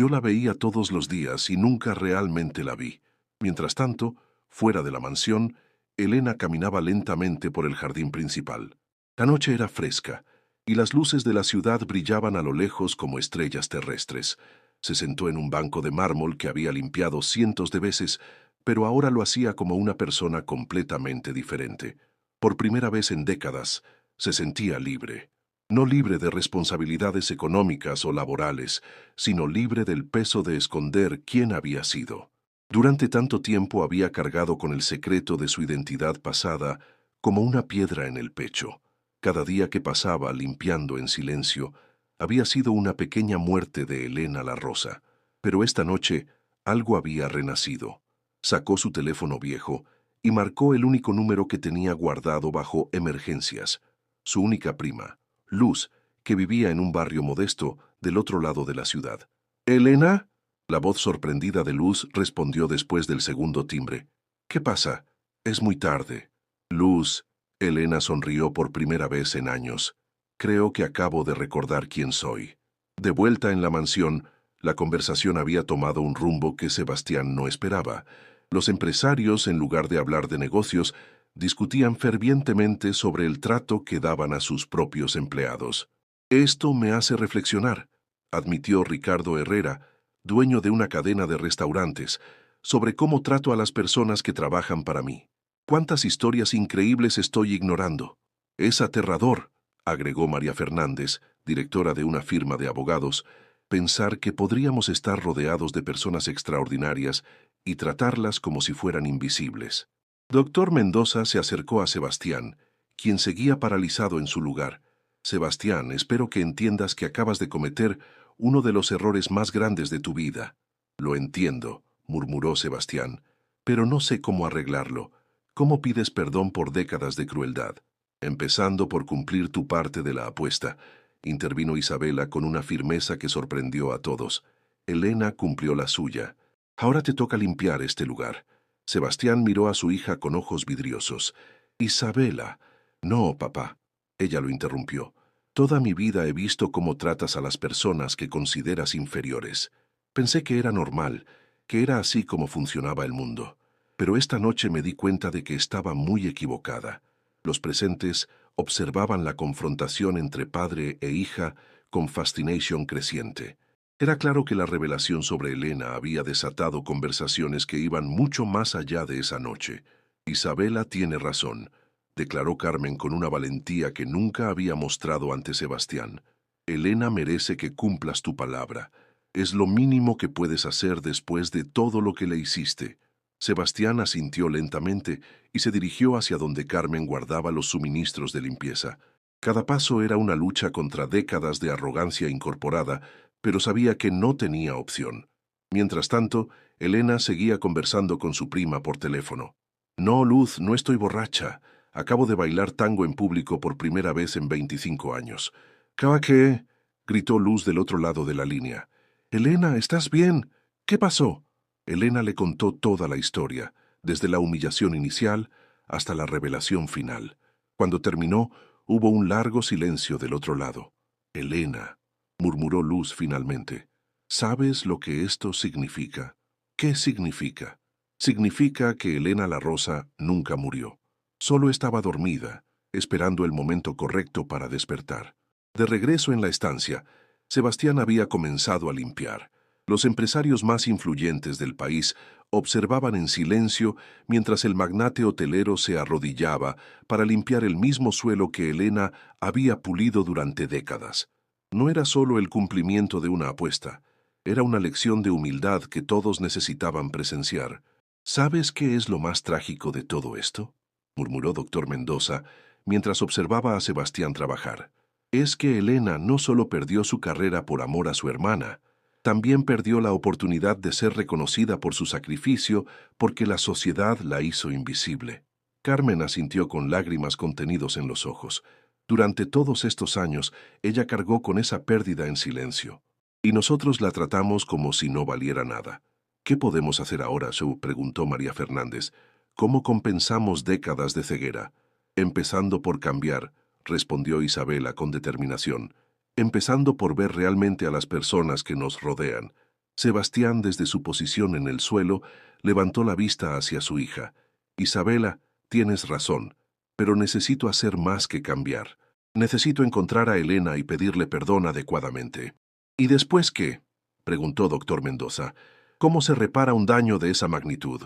la veía todos los días y nunca realmente la vi. Mientras tanto, fuera de la mansión, Elena caminaba lentamente por el jardín principal. La noche era fresca, y las luces de la ciudad brillaban a lo lejos como estrellas terrestres. Se sentó en un banco de mármol que había limpiado cientos de veces, pero ahora lo hacía como una persona completamente diferente. Por primera vez en décadas, se sentía libre. No libre de responsabilidades económicas o laborales, sino libre del peso de esconder quién había sido. Durante tanto tiempo había cargado con el secreto de su identidad pasada como una piedra en el pecho. Cada día que pasaba limpiando en silencio había sido una pequeña muerte de Elena la Rosa. Pero esta noche algo había renacido. Sacó su teléfono viejo y marcó el único número que tenía guardado bajo emergencias. Su única prima, Luz, que vivía en un barrio modesto del otro lado de la ciudad. ¿Elena? La voz sorprendida de Luz respondió después del segundo timbre. ¿Qué pasa? Es muy tarde. Luz, Elena sonrió por primera vez en años. Creo que acabo de recordar quién soy. De vuelta en la mansión, la conversación había tomado un rumbo que Sebastián no esperaba. Los empresarios, en lugar de hablar de negocios, discutían fervientemente sobre el trato que daban a sus propios empleados. Esto me hace reflexionar, admitió Ricardo Herrera, dueño de una cadena de restaurantes, sobre cómo trato a las personas que trabajan para mí. ¿Cuántas historias increíbles estoy ignorando? Es aterrador, agregó María Fernández, directora de una firma de abogados, pensar que podríamos estar rodeados de personas extraordinarias y tratarlas como si fueran invisibles. Doctor Mendoza se acercó a Sebastián, quien seguía paralizado en su lugar. Sebastián, espero que entiendas que acabas de cometer uno de los errores más grandes de tu vida. Lo entiendo, murmuró Sebastián, pero no sé cómo arreglarlo. ¿Cómo pides perdón por décadas de crueldad? Empezando por cumplir tu parte de la apuesta, intervino Isabela con una firmeza que sorprendió a todos. Elena cumplió la suya. Ahora te toca limpiar este lugar. Sebastián miró a su hija con ojos vidriosos. Isabela. No, papá. Ella lo interrumpió. Toda mi vida he visto cómo tratas a las personas que consideras inferiores. Pensé que era normal, que era así como funcionaba el mundo. Pero esta noche me di cuenta de que estaba muy equivocada. Los presentes observaban la confrontación entre padre e hija con fascinación creciente. Era claro que la revelación sobre Elena había desatado conversaciones que iban mucho más allá de esa noche. Isabela tiene razón, declaró Carmen con una valentía que nunca había mostrado ante Sebastián. Elena merece que cumplas tu palabra. Es lo mínimo que puedes hacer después de todo lo que le hiciste. Sebastián asintió lentamente y se dirigió hacia donde Carmen guardaba los suministros de limpieza. Cada paso era una lucha contra décadas de arrogancia incorporada, pero sabía que no tenía opción. Mientras tanto, Elena seguía conversando con su prima por teléfono. No, Luz, no estoy borracha. Acabo de bailar tango en público por primera vez en 25 años. —¿Caba qué? —gritó Luz del otro lado de la línea. —Elena, ¿estás bien? ¿Qué pasó? Elena le contó toda la historia, desde la humillación inicial hasta la revelación final. Cuando terminó, hubo un largo silencio del otro lado. Elena, murmuró Luz finalmente, ¿sabes lo que esto significa? ¿Qué significa? Significa que Elena la Rosa nunca murió. Solo estaba dormida, esperando el momento correcto para despertar. De regreso en la estancia, Sebastián había comenzado a limpiar. Los empresarios más influyentes del país observaban en silencio mientras el magnate hotelero se arrodillaba para limpiar el mismo suelo que Elena había pulido durante décadas. No era solo el cumplimiento de una apuesta, era una lección de humildad que todos necesitaban presenciar. ¿Sabes qué es lo más trágico de todo esto?, murmuró doctor Mendoza mientras observaba a Sebastián trabajar. Es que Elena no solo perdió su carrera por amor a su hermana, también perdió la oportunidad de ser reconocida por su sacrificio porque la sociedad la hizo invisible. Carmen asintió con lágrimas contenidos en los ojos. Durante todos estos años, ella cargó con esa pérdida en silencio. Y nosotros la tratamos como si no valiera nada. ¿Qué podemos hacer ahora?, se preguntó María Fernández. ¿Cómo compensamos décadas de ceguera? Empezando por cambiar, respondió Isabela con determinación. Empezando por ver realmente a las personas que nos rodean. Sebastián, desde su posición en el suelo, levantó la vista hacia su hija. Isabela, tienes razón, pero necesito hacer más que cambiar. Necesito encontrar a Elena y pedirle perdón adecuadamente. ¿Y después qué?, preguntó doctor Mendoza. ¿Cómo se repara un daño de esa magnitud?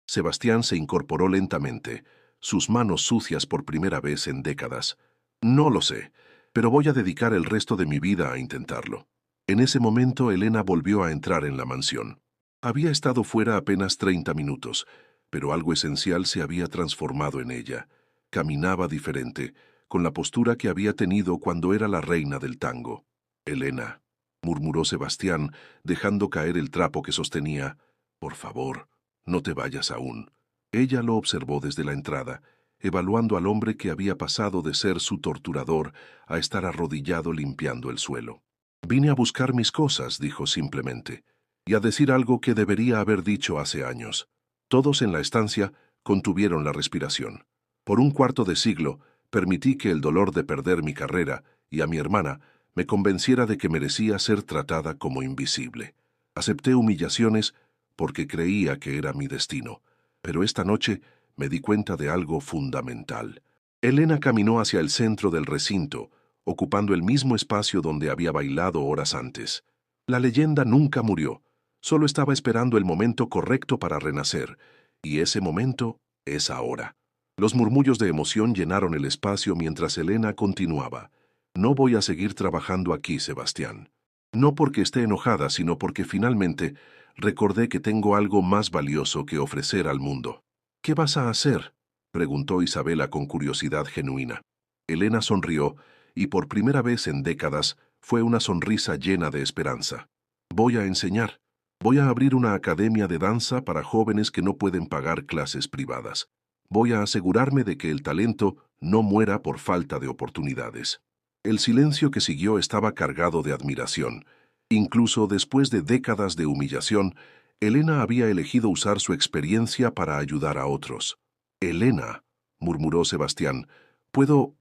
Sebastián se incorporó lentamente, sus manos sucias por primera vez en décadas. No lo sé, pero voy a dedicar el resto de mi vida a intentarlo. En ese momento Elena volvió a entrar en la mansión. Había estado fuera apenas 30 minutos, pero algo esencial se había transformado en ella. Caminaba diferente, con la postura que había tenido cuando era la reina del tango. Elena, murmuró Sebastián, dejando caer el trapo que sostenía. Por favor, no te vayas aún. Ella lo observó desde la entrada, evaluando al hombre que había pasado de ser su torturador a estar arrodillado limpiando el suelo. Vine a buscar mis cosas, dijo simplemente, y a decir algo que debería haber dicho hace años. Todos en la estancia contuvieron la respiración. Por un cuarto de siglo, permití que el dolor de perder mi carrera y a mi hermana me convenciera de que merecía ser tratada como invisible. Acepté humillaciones porque creía que era mi destino, pero esta noche me di cuenta de algo fundamental. Elena caminó hacia el centro del recinto, ocupando el mismo espacio donde había bailado horas antes. La leyenda nunca murió, solo estaba esperando el momento correcto para renacer, y ese momento es ahora. Los murmullos de emoción llenaron el espacio mientras Elena continuaba. No voy a seguir trabajando aquí, Sebastián. No porque esté enojada, sino porque finalmente recordé que tengo algo más valioso que ofrecer al mundo. ¿Qué vas a hacer?, preguntó Isabela con curiosidad genuina. Elena sonrió, y por primera vez en décadas fue una sonrisa llena de esperanza. Voy a enseñar. Voy a abrir una academia de danza para jóvenes que no pueden pagar clases privadas. Voy a asegurarme de que el talento no muera por falta de oportunidades. El silencio que siguió estaba cargado de admiración. Incluso después de décadas de humillación, Elena había elegido usar su experiencia para ayudar a otros. Elena, murmuró Sebastián, ¿puedo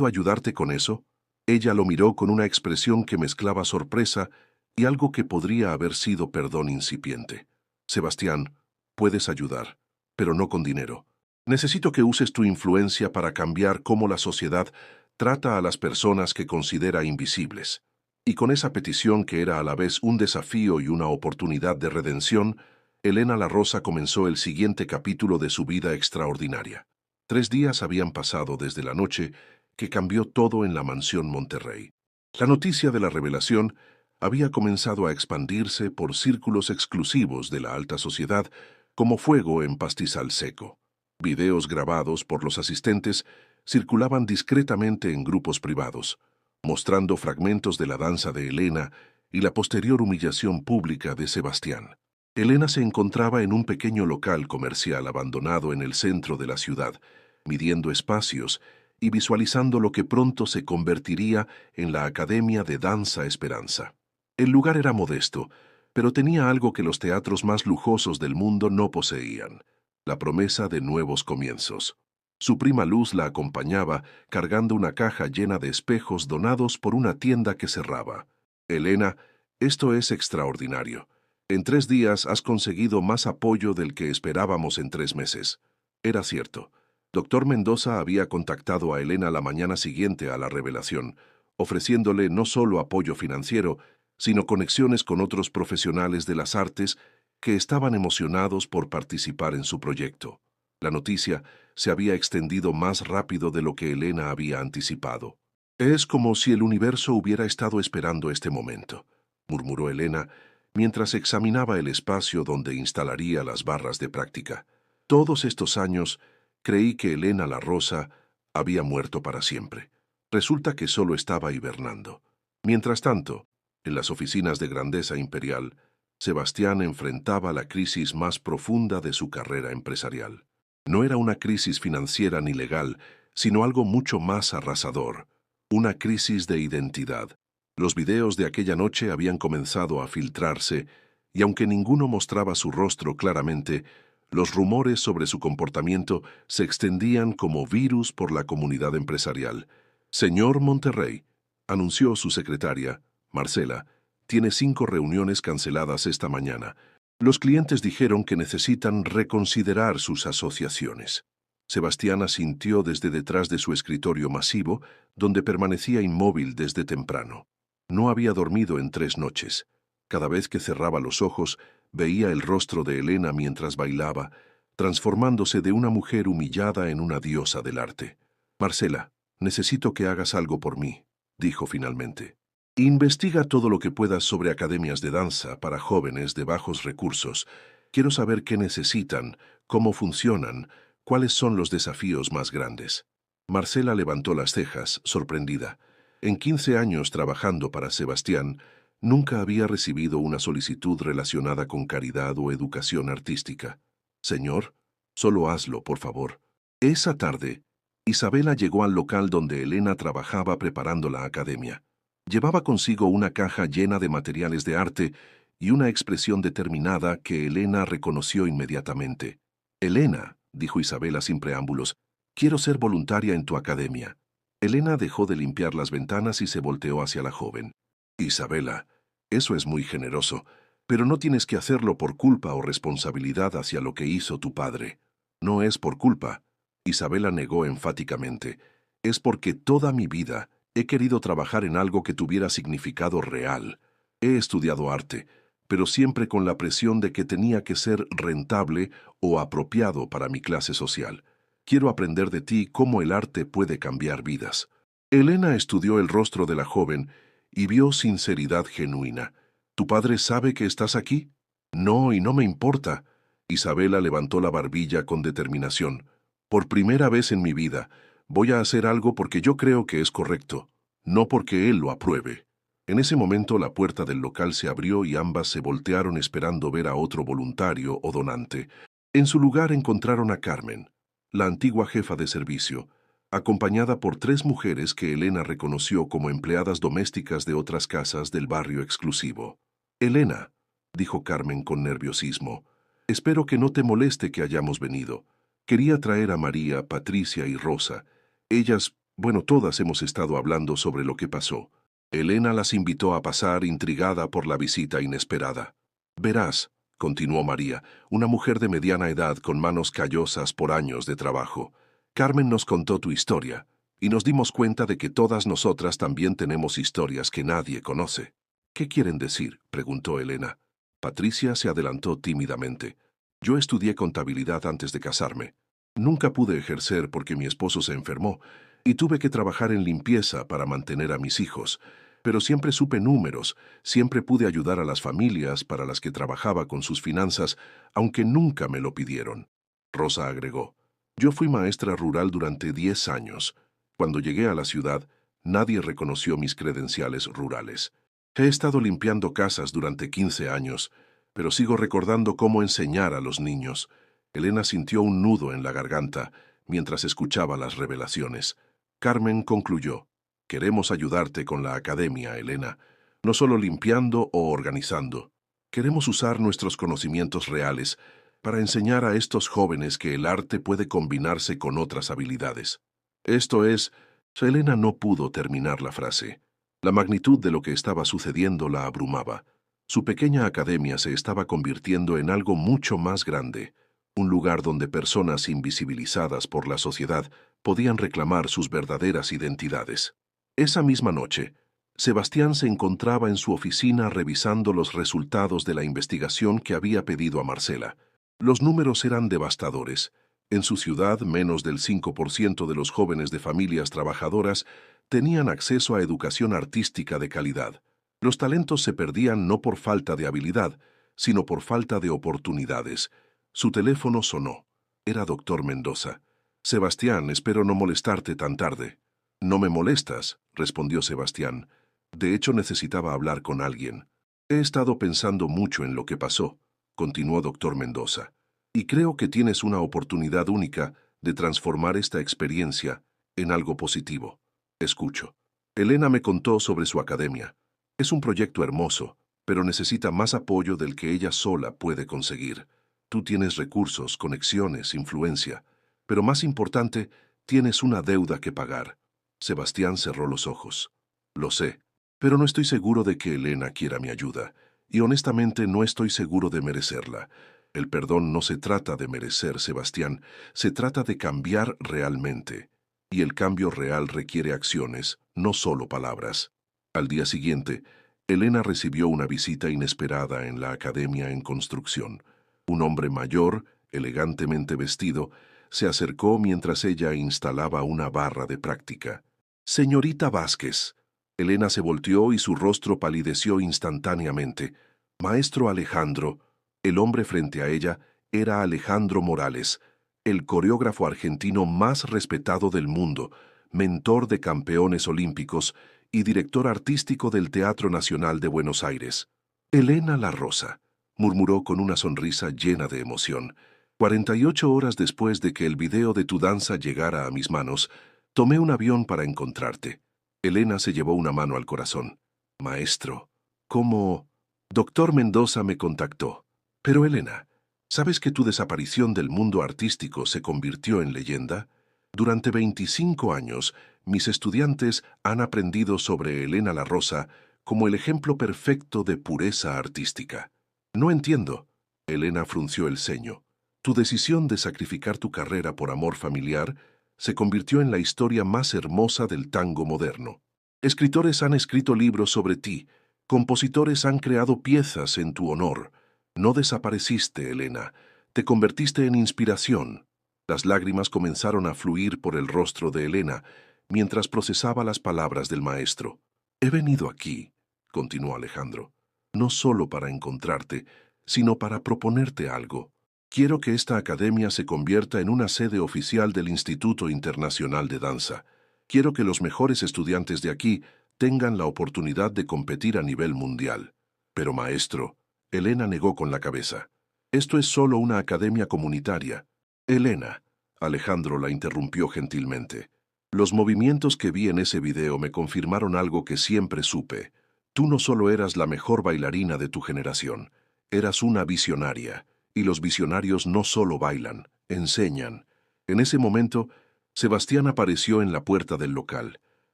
ayudarte con eso? Ella lo miró con una expresión que mezclaba sorpresa y algo que podría haber sido perdón incipiente. Sebastián, puedes ayudar, pero no con dinero. Necesito que uses tu influencia para cambiar cómo la sociedad trata a las personas que considera invisibles. Y con esa petición que era a la vez un desafío y una oportunidad de redención, Elena La Rosa comenzó el siguiente capítulo de su vida extraordinaria. 3 días habían pasado desde la noche que cambió todo en la mansión Monterrey. La noticia de la revelación había comenzado a expandirse por círculos exclusivos de la alta sociedad como fuego en pastizal seco. Videos grabados por los asistentes circulaban discretamente en grupos privados, mostrando fragmentos de la danza de Elena y la posterior humillación pública de Sebastián. Elena se encontraba en un pequeño local comercial abandonado en el centro de la ciudad, midiendo espacios y visualizando lo que pronto se convertiría en la Academia de Danza Esperanza. El lugar era modesto, pero tenía algo que los teatros más lujosos del mundo no poseían: la promesa de nuevos comienzos. Su prima Luz la acompañaba, cargando una caja llena de espejos donados por una tienda que cerraba. Elena, esto es extraordinario. En 3 días has conseguido más apoyo del que esperábamos en 3 meses. Era cierto. Doctor Mendoza había contactado a Elena la mañana siguiente a la revelación, ofreciéndole no solo apoyo financiero, sino conexiones con otros profesionales de las artes que estaban emocionados por participar en su proyecto. La noticia se había extendido más rápido de lo que Elena había anticipado. Es como si el universo hubiera estado esperando este momento, murmuró Elena, mientras examinaba el espacio donde instalaría las barras de práctica. Todos estos años creí que Elena La Rosa había muerto para siempre. Resulta que solo estaba hibernando. Mientras tanto, en las oficinas de Grandeza Imperial, Sebastián enfrentaba la crisis más profunda de su carrera empresarial. No era una crisis financiera ni legal, sino algo mucho más arrasador, una crisis de identidad. Los videos de aquella noche habían comenzado a filtrarse, y aunque ninguno mostraba su rostro claramente, los rumores sobre su comportamiento se extendían como virus por la comunidad empresarial. Señor Monterrey, anunció su secretaria, Marcela, tiene 5 reuniones canceladas esta mañana. Los clientes dijeron que necesitan reconsiderar sus asociaciones. Sebastián asintió desde detrás de su escritorio masivo, donde permanecía inmóvil desde temprano. No había dormido en 3 noches. Cada vez que cerraba los ojos, veía el rostro de Elena mientras bailaba, transformándose de una mujer humillada en una diosa del arte. Marcela, necesito que hagas algo por mí, dijo finalmente. Investiga todo lo que puedas sobre academias de danza para jóvenes de bajos recursos. Quiero saber qué necesitan, cómo funcionan, cuáles son los desafíos más grandes. Marcela levantó las cejas, sorprendida. En 15 años trabajando para Sebastián, nunca había recibido una solicitud relacionada con caridad o educación artística. Señor, solo hazlo, por favor. Esa tarde, Isabela llegó al local donde Elena trabajaba preparando la academia. Llevaba consigo una caja llena de materiales de arte y una expresión determinada que Elena reconoció inmediatamente. Elena, dijo Isabela sin preámbulos, quiero ser voluntaria en tu academia. Elena dejó de limpiar las ventanas y se volteó hacia la joven. Isabela, eso es muy generoso, pero no tienes que hacerlo por culpa o responsabilidad hacia lo que hizo tu padre. No es por culpa, Isabela negó enfáticamente. Es porque toda mi vida he querido trabajar en algo que tuviera significado real. He estudiado arte, pero siempre con la presión de que tenía que ser rentable o apropiado para mi clase social. Quiero aprender de ti cómo el arte puede cambiar vidas. Elena estudió el rostro de la joven y vio sinceridad genuina. ¿Tu padre sabe que estás aquí? No, y no me importa. Isabela levantó la barbilla con determinación. Por primera vez en mi vida, voy a hacer algo porque yo creo que es correcto, no porque él lo apruebe. En ese momento la puerta del local se abrió y ambas se voltearon esperando ver a otro voluntario o donante. En su lugar encontraron a Carmen, la antigua jefa de servicio, acompañada por 3 mujeres que Elena reconoció como empleadas domésticas de otras casas del barrio exclusivo. Elena, dijo Carmen con nerviosismo, espero que no te moleste que hayamos venido. Quería traer a María, Patricia y Rosa. Ellas, bueno, todas hemos estado hablando sobre lo que pasó. Elena las invitó a pasar, intrigada por la visita inesperada. Verás, continuó María, una mujer de mediana edad con manos callosas por años de trabajo. Carmen nos contó tu historia, y nos dimos cuenta de que todas nosotras también tenemos historias que nadie conoce. ¿Qué quieren decir?, preguntó Elena. Patricia se adelantó tímidamente. Yo estudié contabilidad antes de casarme. Nunca pude ejercer porque mi esposo se enfermó, y tuve que trabajar en limpieza para mantener a mis hijos. Pero siempre supe números, siempre pude ayudar a las familias para las que trabajaba con sus finanzas, aunque nunca me lo pidieron. Rosa agregó. Yo fui maestra rural durante 10 años. Cuando llegué a la ciudad, nadie reconoció mis credenciales rurales. He estado limpiando casas durante 15 años, pero sigo recordando cómo enseñar a los niños. Elena sintió un nudo en la garganta mientras escuchaba las revelaciones. Carmen concluyó. Queremos ayudarte con la academia, Elena, no solo limpiando o organizando. Queremos usar nuestros conocimientos reales para enseñar a estos jóvenes que el arte puede combinarse con otras habilidades. Esto es, Elena no pudo terminar la frase. La magnitud de lo que estaba sucediendo la abrumaba. Su pequeña academia se estaba convirtiendo en algo mucho más grande, un lugar donde personas invisibilizadas por la sociedad podían reclamar sus verdaderas identidades. Esa misma noche, Sebastián se encontraba en su oficina revisando los resultados de la investigación que había pedido a Marcela. Los números eran devastadores. En su ciudad, menos del 5% de los jóvenes de familias trabajadoras tenían acceso a educación artística de calidad. Los talentos se perdían no por falta de habilidad, sino por falta de oportunidades. Su teléfono sonó. Era doctor Mendoza. Sebastián, espero no molestarte tan tarde. No me molestas, respondió Sebastián. De hecho, necesitaba hablar con alguien. He estado pensando mucho en lo que pasó, continuó doctor Mendoza. Y creo que tienes una oportunidad única de transformar esta experiencia en algo positivo. Escucho. Elena me contó sobre su academia. Es un proyecto hermoso, pero necesita más apoyo del que ella sola puede conseguir. Tú tienes recursos, conexiones, influencia, pero más importante, tienes una deuda que pagar. Sebastián cerró los ojos. Lo sé, pero no estoy seguro de que Elena quiera mi ayuda, y honestamente no estoy seguro de merecerla. El perdón no se trata de merecer, Sebastián, se trata de cambiar realmente. Y el cambio real requiere acciones, no solo palabras. Al día siguiente, Elena recibió una visita inesperada en la academia en construcción. Un hombre mayor, elegantemente vestido, se acercó mientras ella instalaba una barra de práctica. Señorita Vázquez. Elena se volteó y su rostro palideció instantáneamente. Maestro Alejandro. El hombre frente a ella era Alejandro Morales, el coreógrafo argentino más respetado del mundo, mentor de campeones olímpicos y director artístico del Teatro Nacional de Buenos Aires. Elena La Rosa, murmuró con una sonrisa llena de emoción. 48 horas después de que el video de tu danza llegara a mis manos, tomé un avión para encontrarte. Elena se llevó una mano al corazón. Maestro, ¿cómo? Doctor Mendoza me contactó. Pero Elena, ¿sabes que tu desaparición del mundo artístico se convirtió en leyenda? Durante 25 años, mis estudiantes han aprendido sobre Elena La Rosa como el ejemplo perfecto de pureza artística. No entiendo. Elena frunció el ceño. Tu decisión de sacrificar tu carrera por amor familiar se convirtió en la historia más hermosa del tango moderno. Escritores han escrito libros sobre ti, compositores han creado piezas en tu honor. No desapareciste, Elena, te convertiste en inspiración. Las lágrimas comenzaron a fluir por el rostro de Elena mientras procesaba las palabras del maestro. He venido aquí, continuó Alejandro, no solo para encontrarte, sino para proponerte algo. Quiero que esta academia se convierta en una sede oficial del Instituto Internacional de Danza. Quiero que los mejores estudiantes de aquí tengan la oportunidad de competir a nivel mundial. Pero maestro, Elena negó con la cabeza. Esto es solo una academia comunitaria. Elena, Alejandro la interrumpió gentilmente. Los movimientos que vi en ese video me confirmaron algo que siempre supe. Tú no solo eras la mejor bailarina de tu generación, eras una visionaria. Y los visionarios no solo bailan, enseñan. En ese momento, Sebastián apareció en la puerta del local.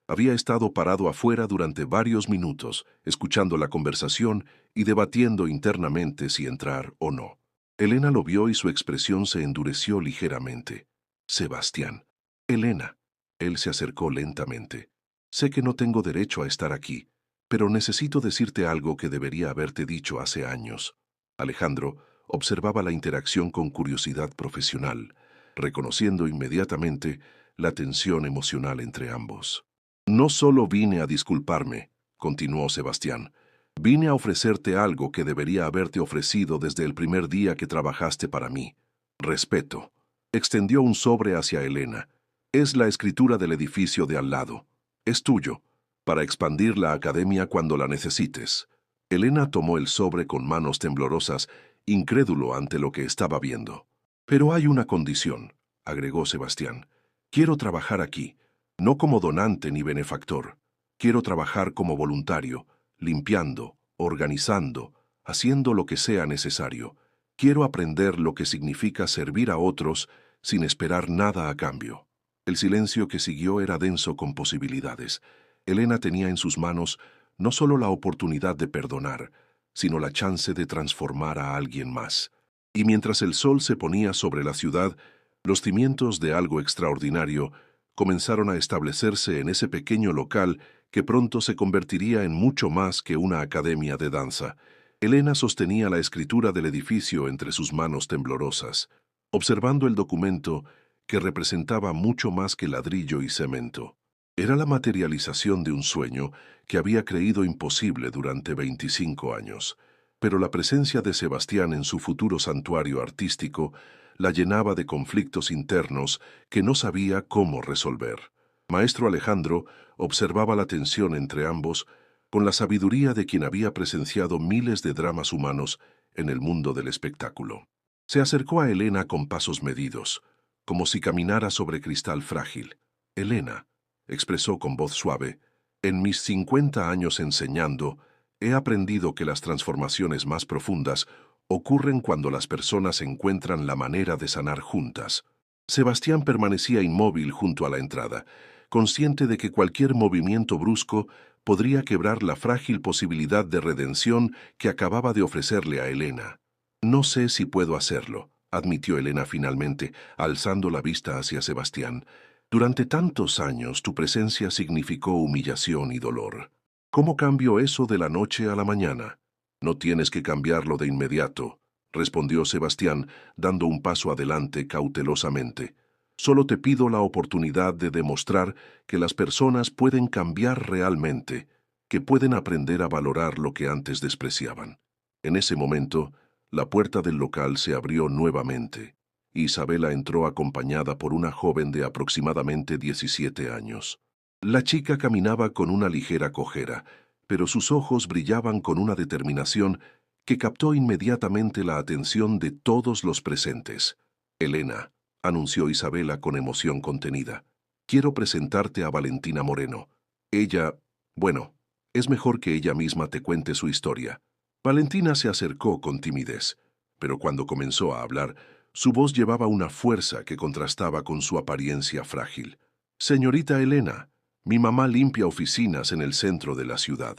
Había estado parado afuera durante varios minutos, escuchando la conversación y debatiendo internamente si entrar o no. Elena lo vio y su expresión se endureció ligeramente. Sebastián. Elena. Él se acercó lentamente. Sé que no tengo derecho a estar aquí, pero necesito decirte algo que debería haberte dicho hace años. Alejandro observaba la interacción con curiosidad profesional, reconociendo inmediatamente la tensión emocional entre ambos. No solo vine a disculparme, continuó Sebastián, vine a ofrecerte algo que debería haberte ofrecido desde el primer día que trabajaste para mí. Respeto. Extendió un sobre hacia Elena. Es la escritura del edificio de al lado. Es tuyo, para expandir la academia cuando la necesites. Elena tomó el sobre con manos temblorosas, incrédulo ante lo que estaba viendo. Pero hay una condición, agregó Sebastián. Quiero trabajar aquí, no como donante ni benefactor. Quiero trabajar como voluntario, limpiando, organizando, haciendo lo que sea necesario. Quiero aprender lo que significa servir a otros sin esperar nada a cambio. El silencio que siguió era denso con posibilidades. Elena tenía en sus manos no solo la oportunidad de perdonar, sino la chance de transformar a alguien más. Y mientras el sol se ponía sobre la ciudad, los cimientos de algo extraordinario comenzaron a establecerse en ese pequeño local que pronto se convertiría en mucho más que una academia de danza. Elena sostenía la escritura del edificio entre sus manos temblorosas, observando el documento que representaba mucho más que ladrillo y cemento. Era la materialización de un sueño que había creído imposible durante 25 años, pero la presencia de Sebastián en su futuro santuario artístico la llenaba de conflictos internos que no sabía cómo resolver. Maestro Alejandro observaba la tensión entre ambos con la sabiduría de quien había presenciado miles de dramas humanos en el mundo del espectáculo. Se acercó a Elena con pasos medidos, como si caminara sobre cristal frágil. Elena, expresó con voz suave, en mis 50 años enseñando, he aprendido que las transformaciones más profundas ocurren cuando las personas encuentran la manera de sanar juntas. Sebastián permanecía inmóvil junto a la entrada, consciente de que cualquier movimiento brusco podría quebrar la frágil posibilidad de redención que acababa de ofrecerle a Elena. No sé si puedo hacerlo, admitió Elena finalmente, alzando la vista hacia Sebastián. Durante tantos años tu presencia significó humillación y dolor. ¿Cómo cambio eso de la noche a la mañana? No tienes que cambiarlo de inmediato, respondió Sebastián, dando un paso adelante cautelosamente. Solo te pido la oportunidad de demostrar que las personas pueden cambiar realmente, que pueden aprender a valorar lo que antes despreciaban. En ese momento, la puerta del local se abrió nuevamente. Isabela entró acompañada por una joven de aproximadamente 17 años. La chica caminaba con una ligera cojera, pero sus ojos brillaban con una determinación que captó inmediatamente la atención de todos los presentes. Elena, anunció Isabela con emoción contenida, quiero presentarte a Valentina Moreno. Ella, bueno, es mejor que ella misma te cuente su historia. Valentina se acercó con timidez, pero cuando comenzó a hablar, su voz llevaba una fuerza que contrastaba con su apariencia frágil. Señorita Elena, mi mamá limpia oficinas en el centro de la ciudad.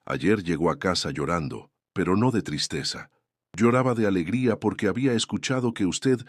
Ayer llegó a casa llorando, pero no de tristeza. Lloraba de alegría porque había escuchado que usted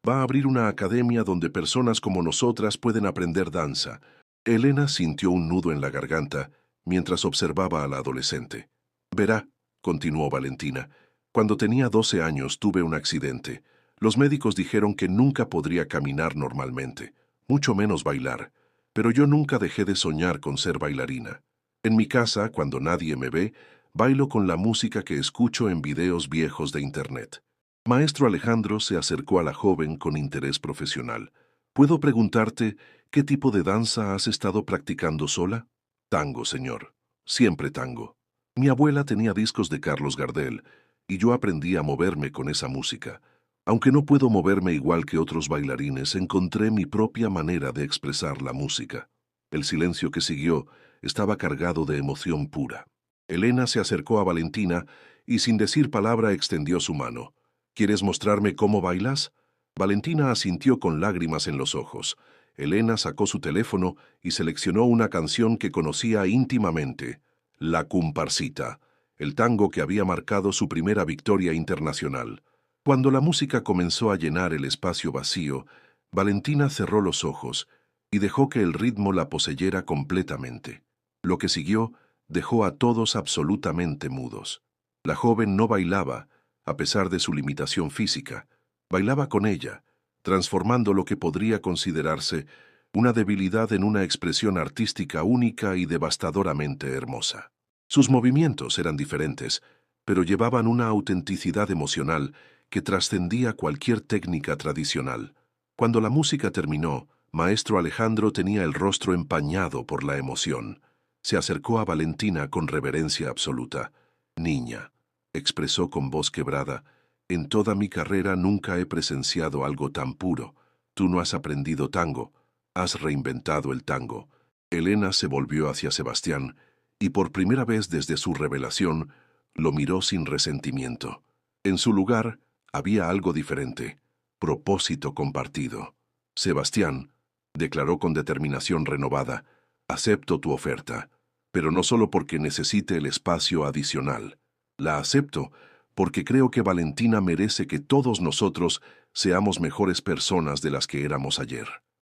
va a abrir una academia donde personas como nosotras pueden aprender danza. Elena sintió un nudo en la garganta mientras observaba a la adolescente. Verá, continuó Valentina, cuando tenía 12 años tuve un accidente. Los médicos dijeron que nunca podría caminar normalmente, mucho menos bailar, pero yo nunca dejé de soñar con ser bailarina. En mi casa, cuando nadie me ve, bailo con la música que escucho en videos viejos de internet. Maestro Alejandro se acercó a la joven con interés profesional. ¿Puedo preguntarte qué tipo de danza has estado practicando sola? Tango, señor. Siempre tango. Mi abuela tenía discos de Carlos Gardel, y yo aprendí a moverme con esa música. Aunque no puedo moverme igual que otros bailarines, encontré mi propia manera de expresar la música. El silencio que siguió estaba cargado de emoción pura. Elena se acercó a Valentina y sin decir palabra extendió su mano. ¿Quieres mostrarme cómo bailas? Valentina asintió con lágrimas en los ojos. Elena sacó su teléfono y seleccionó una canción que conocía íntimamente, La Comparsita, el tango que había marcado su primera victoria internacional. Cuando la música comenzó a llenar el espacio vacío, Valentina cerró los ojos y dejó que el ritmo la poseyera completamente. Lo que siguió dejó a todos absolutamente mudos. La joven no bailaba, a pesar de su limitación física. Bailaba con ella, transformando lo que podría considerarse una debilidad en una expresión artística única y devastadoramente hermosa. Sus movimientos eran diferentes, pero llevaban una autenticidad emocional que trascendía cualquier técnica tradicional. Cuando la música terminó, Maestro Alejandro tenía el rostro empañado por la emoción. Se acercó a Valentina con reverencia absoluta. Niña, expresó con voz quebrada, en toda mi carrera nunca he presenciado algo tan puro. Tú no has aprendido tango, has reinventado el tango. Elena se volvió hacia Sebastián y por primera vez desde su revelación lo miró sin resentimiento. En su lugar había algo diferente, propósito compartido. Sebastián, declaró con determinación renovada, acepto tu oferta, pero no solo porque necesite el espacio adicional. La acepto porque creo que Valentina merece que todos nosotros seamos mejores personas de las que éramos ayer.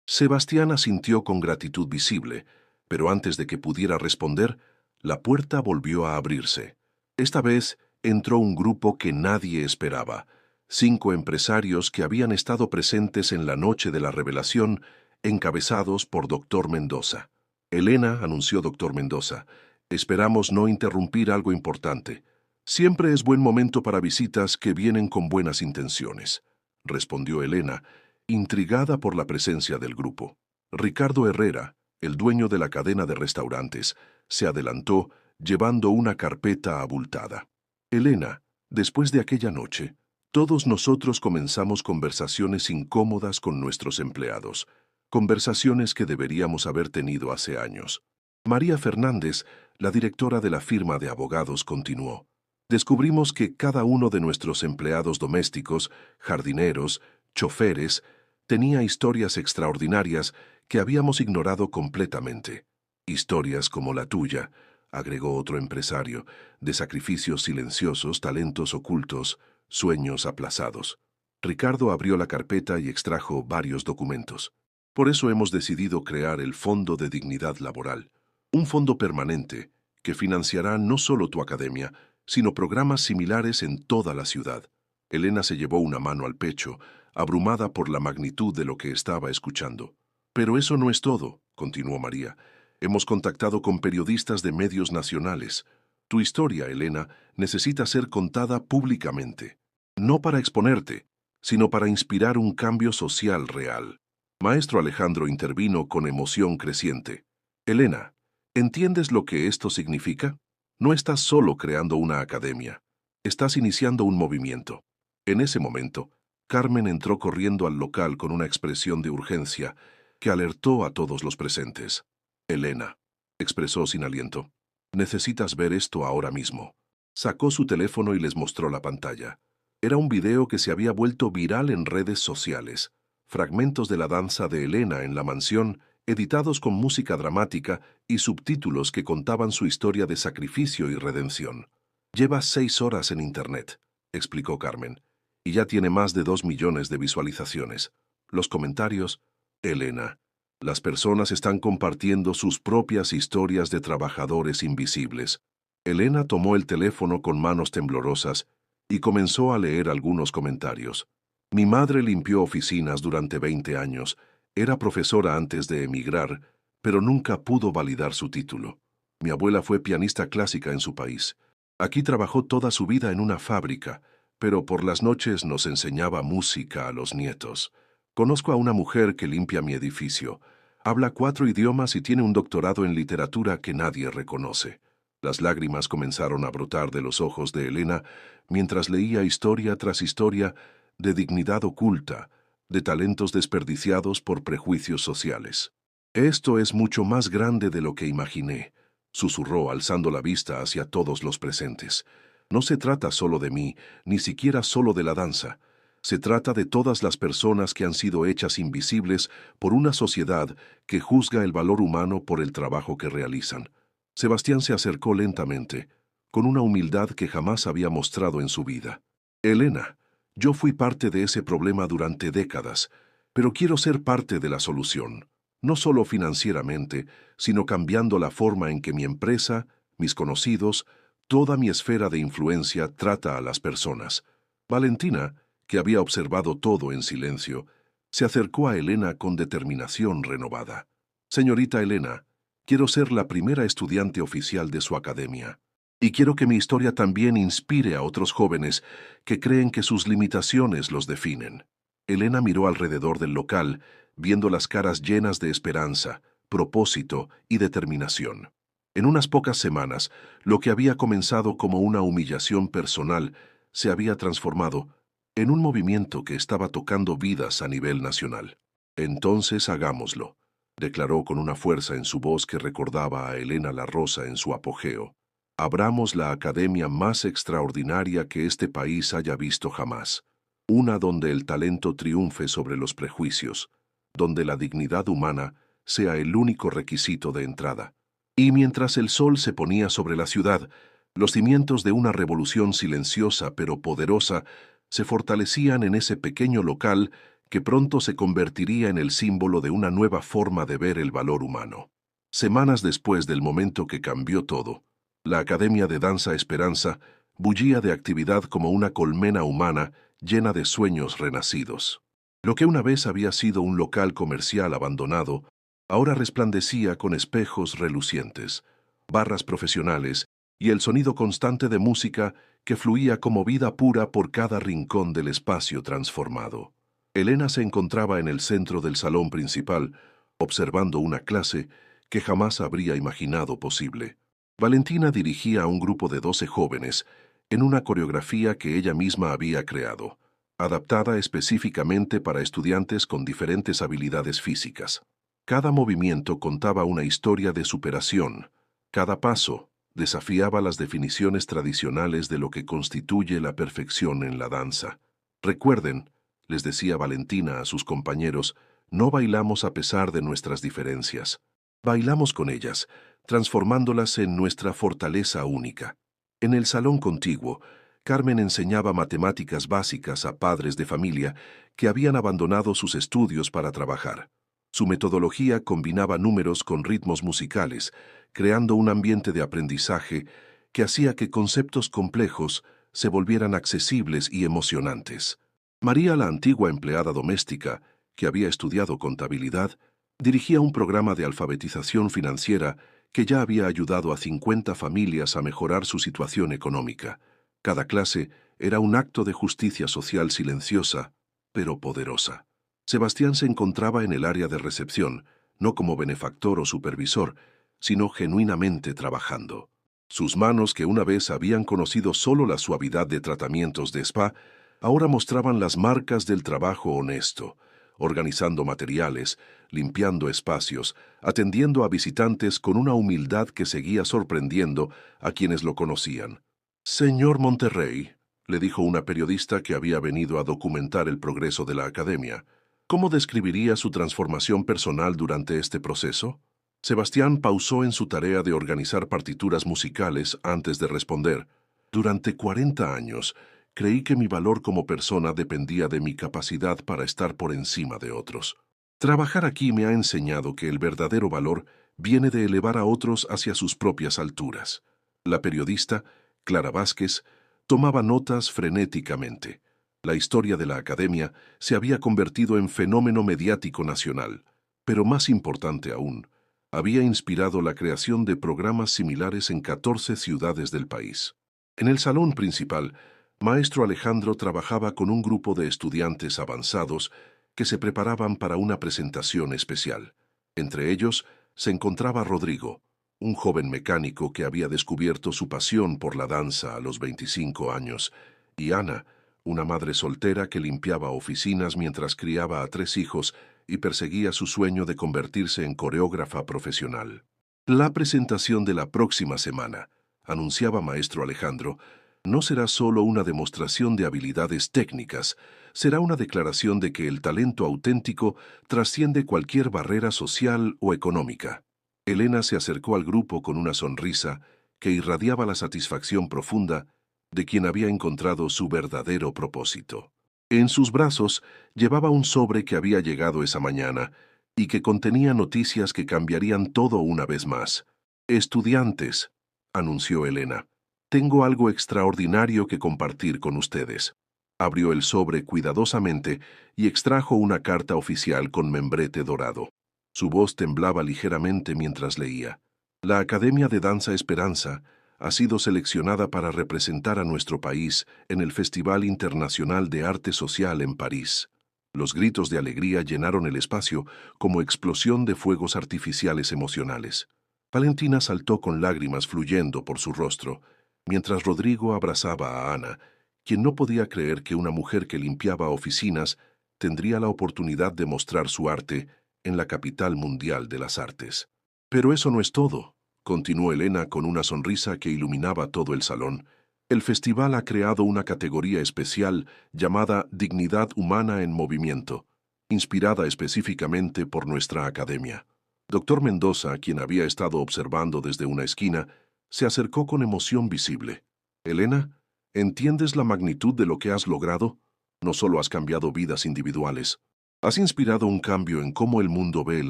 Sebastián asintió con gratitud visible, pero antes de que pudiera responder, la puerta volvió a abrirse. Esta vez entró un grupo que nadie esperaba, 5 empresarios que habían estado presentes en la noche de la revelación, encabezados por Dr. Mendoza. Elena, anunció Dr. Mendoza, esperamos no interrumpir algo importante. Siempre es buen momento para visitas que vienen con buenas intenciones, respondió Elena, intrigada por la presencia del grupo. Ricardo Herrera, el dueño de la cadena de restaurantes, se adelantó llevando una carpeta abultada. Elena, después de aquella noche, Todos nosotros comenzamos conversaciones incómodas con nuestros empleados, conversaciones que deberíamos haber tenido hace años. María Fernández, la directora de la firma de abogados, continuó. Descubrimos que cada uno de nuestros empleados domésticos, jardineros, choferes, tenía historias extraordinarias que habíamos ignorado completamente. Historias como la tuya, agregó otro empresario, de sacrificios silenciosos, talentos ocultos, sueños aplazados. Ricardo abrió la carpeta y extrajo varios documentos. Por eso hemos decidido crear el Fondo de Dignidad Laboral, un fondo permanente que financiará no solo tu academia, sino programas similares en toda la ciudad. Elena se llevó una mano al pecho, abrumada por la magnitud de lo que estaba escuchando. Pero eso no es todo, continuó María. Hemos contactado con periodistas de medios nacionales. Tu historia, Elena, necesita ser contada públicamente. No para exponerte, sino para inspirar un cambio social real. Maestro Alejandro intervino con emoción creciente. Elena, ¿entiendes lo que esto significa? No estás solo creando una academia. Estás iniciando un movimiento. En ese momento, Carmen entró corriendo al local con una expresión de urgencia que alertó a todos los presentes. Elena, expresó sin aliento, necesitas ver esto ahora mismo. Sacó su teléfono y les mostró la pantalla. Era un video que se había vuelto viral en redes sociales. Fragmentos de la danza de Elena en la mansión, editados con música dramática y subtítulos que contaban su historia de sacrificio y redención. Lleva 6 horas en Internet, explicó Carmen, y ya tiene más de 2 millones de visualizaciones. Los comentarios, Elena, las personas están compartiendo sus propias historias de trabajadores invisibles. Elena tomó el teléfono con manos temblorosas y comenzó a leer algunos comentarios. Mi madre limpió oficinas durante 20 años, era profesora antes de emigrar, pero nunca pudo validar su título. Mi abuela fue pianista clásica en su país. Aquí trabajó toda su vida en una fábrica, pero por las noches nos enseñaba música a los nietos. Conozco a una mujer que limpia mi edificio. Habla 4 idiomas y tiene un doctorado en literatura que nadie reconoce. Las lágrimas comenzaron a brotar de los ojos de Elena mientras leía historia tras historia de dignidad oculta, de talentos desperdiciados por prejuicios sociales. Esto es mucho más grande de lo que imaginé, susurró alzando la vista hacia todos los presentes. No se trata solo de mí, ni siquiera solo de la danza. Se trata de todas las personas que han sido hechas invisibles por una sociedad que juzga el valor humano por el trabajo que realizan. Sebastián se acercó lentamente, con una humildad que jamás había mostrado en su vida. Elena, yo fui parte de ese problema durante décadas, pero quiero ser parte de la solución, no solo financieramente, sino cambiando la forma en que mi empresa, mis conocidos, toda mi esfera de influencia trata a las personas. Valentina, que había observado todo en silencio, se acercó a Elena con determinación renovada. Señorita Elena, quiero ser la primera estudiante oficial de su academia. Y quiero que mi historia también inspire a otros jóvenes que creen que sus limitaciones los definen. Elena miró alrededor del local, viendo las caras llenas de esperanza, propósito y determinación. En unas pocas semanas, lo que había comenzado como una humillación personal se había transformado en un movimiento que estaba tocando vidas a nivel nacional. Entonces hagámoslo, declaró con una fuerza en su voz que recordaba a Elena La Rosa en su apogeo. Abramos la academia más extraordinaria que este país haya visto jamás. Una donde el talento triunfe sobre los prejuicios, donde la dignidad humana sea el único requisito de entrada. Y mientras el sol se ponía sobre la ciudad, los cimientos de una revolución silenciosa pero poderosa se fortalecían en ese pequeño local que pronto se convertiría en el símbolo de una nueva forma de ver el valor humano. Semanas después del momento que cambió todo, la Academia de Danza Esperanza bullía de actividad como una colmena humana llena de sueños renacidos. Lo que una vez había sido un local comercial abandonado, ahora resplandecía con espejos relucientes, barras profesionales y el sonido constante de música que fluía como vida pura por cada rincón del espacio transformado. Elena se encontraba en el centro del salón principal, observando una clase que jamás habría imaginado posible. Valentina dirigía a un grupo de 12 jóvenes en una coreografía que ella misma había creado. adaptada específicamente para estudiantes con diferentes habilidades físicas. Cada movimiento contaba una historia de superación. Cada paso desafiaba las definiciones tradicionales de lo que constituye la perfección en la danza. Recuerden, les decía Valentina a sus compañeros, no bailamos a pesar de nuestras diferencias. Bailamos con ellas, transformándolas en nuestra fortaleza única. En el salón contiguo, Carmen enseñaba matemáticas básicas a padres de familia que habían abandonado sus estudios para trabajar. Su metodología combinaba números con ritmos musicales, creando un ambiente de aprendizaje que hacía que conceptos complejos se volvieran accesibles y emocionantes. María, la antigua empleada doméstica, que había estudiado contabilidad, dirigía un programa de alfabetización financiera que ya había ayudado a 50 familias a mejorar su situación económica. Cada clase era un acto de justicia social silenciosa, pero poderosa. Sebastián se encontraba en el área de recepción, no como benefactor o supervisor, sino genuinamente trabajando. Sus manos, que una vez habían conocido solo la suavidad de tratamientos de spa, ahora mostraban las marcas del trabajo honesto, organizando materiales, limpiando espacios, atendiendo a visitantes con una humildad que seguía sorprendiendo a quienes lo conocían. «Señor Monterrey», le dijo una periodista que había venido a documentar el progreso de la academia, ¿cómo describiría su transformación personal durante este proceso? Sebastián pausó en su tarea de organizar partituras musicales antes de responder. Durante 40 años, creí que mi valor como persona dependía de mi capacidad para estar por encima de otros. Trabajar aquí me ha enseñado que el verdadero valor viene de elevar a otros hacia sus propias alturas. La periodista, Clara Vázquez, tomaba notas frenéticamente. La historia de la academia se había convertido en fenómeno mediático nacional, pero más importante aún, había inspirado la creación de programas similares en 14 ciudades del país. En el salón principal, Maestro Alejandro trabajaba con un grupo de estudiantes avanzados que se preparaban para una presentación especial. Entre ellos se encontraba Rodrigo, un joven mecánico que había descubierto su pasión por la danza a los 25 años, y Ana, una madre soltera que limpiaba oficinas mientras criaba a 3 hijos y perseguía su sueño de convertirse en coreógrafa profesional. La presentación de la próxima semana, anunciaba Maestro Alejandro, no será solo una demostración de habilidades técnicas, será una declaración de que el talento auténtico trasciende cualquier barrera social o económica. Elena se acercó al grupo con una sonrisa que irradiaba la satisfacción profunda de quien había encontrado su verdadero propósito. En sus brazos llevaba un sobre que había llegado esa mañana y que contenía noticias que cambiarían todo una vez más. «Estudiantes», anunció Elena, «tengo algo extraordinario que compartir con ustedes». Abrió el sobre cuidadosamente y extrajo una carta oficial con membrete dorado. Su voz temblaba ligeramente mientras leía. «La Academia de Danza Esperanza ha sido seleccionada para representar a nuestro país en el Festival Internacional de Arte Social en París». Los gritos de alegría llenaron el espacio como explosión de fuegos artificiales emocionales. Valentina saltó con lágrimas fluyendo por su rostro, mientras Rodrigo abrazaba a Ana, quien no podía creer que una mujer que limpiaba oficinas tendría la oportunidad de mostrar su arte en la capital mundial de las artes. «Pero eso no es todo», continuó Elena con una sonrisa que iluminaba todo el salón. «El festival ha creado una categoría especial llamada Dignidad Humana en Movimiento, inspirada específicamente por nuestra academia». Doctor Mendoza, quien había estado observando desde una esquina, se acercó con emoción visible. «Elena, ¿entiendes la magnitud de lo que has logrado? No solo has cambiado vidas individuales, has inspirado un cambio en cómo el mundo ve el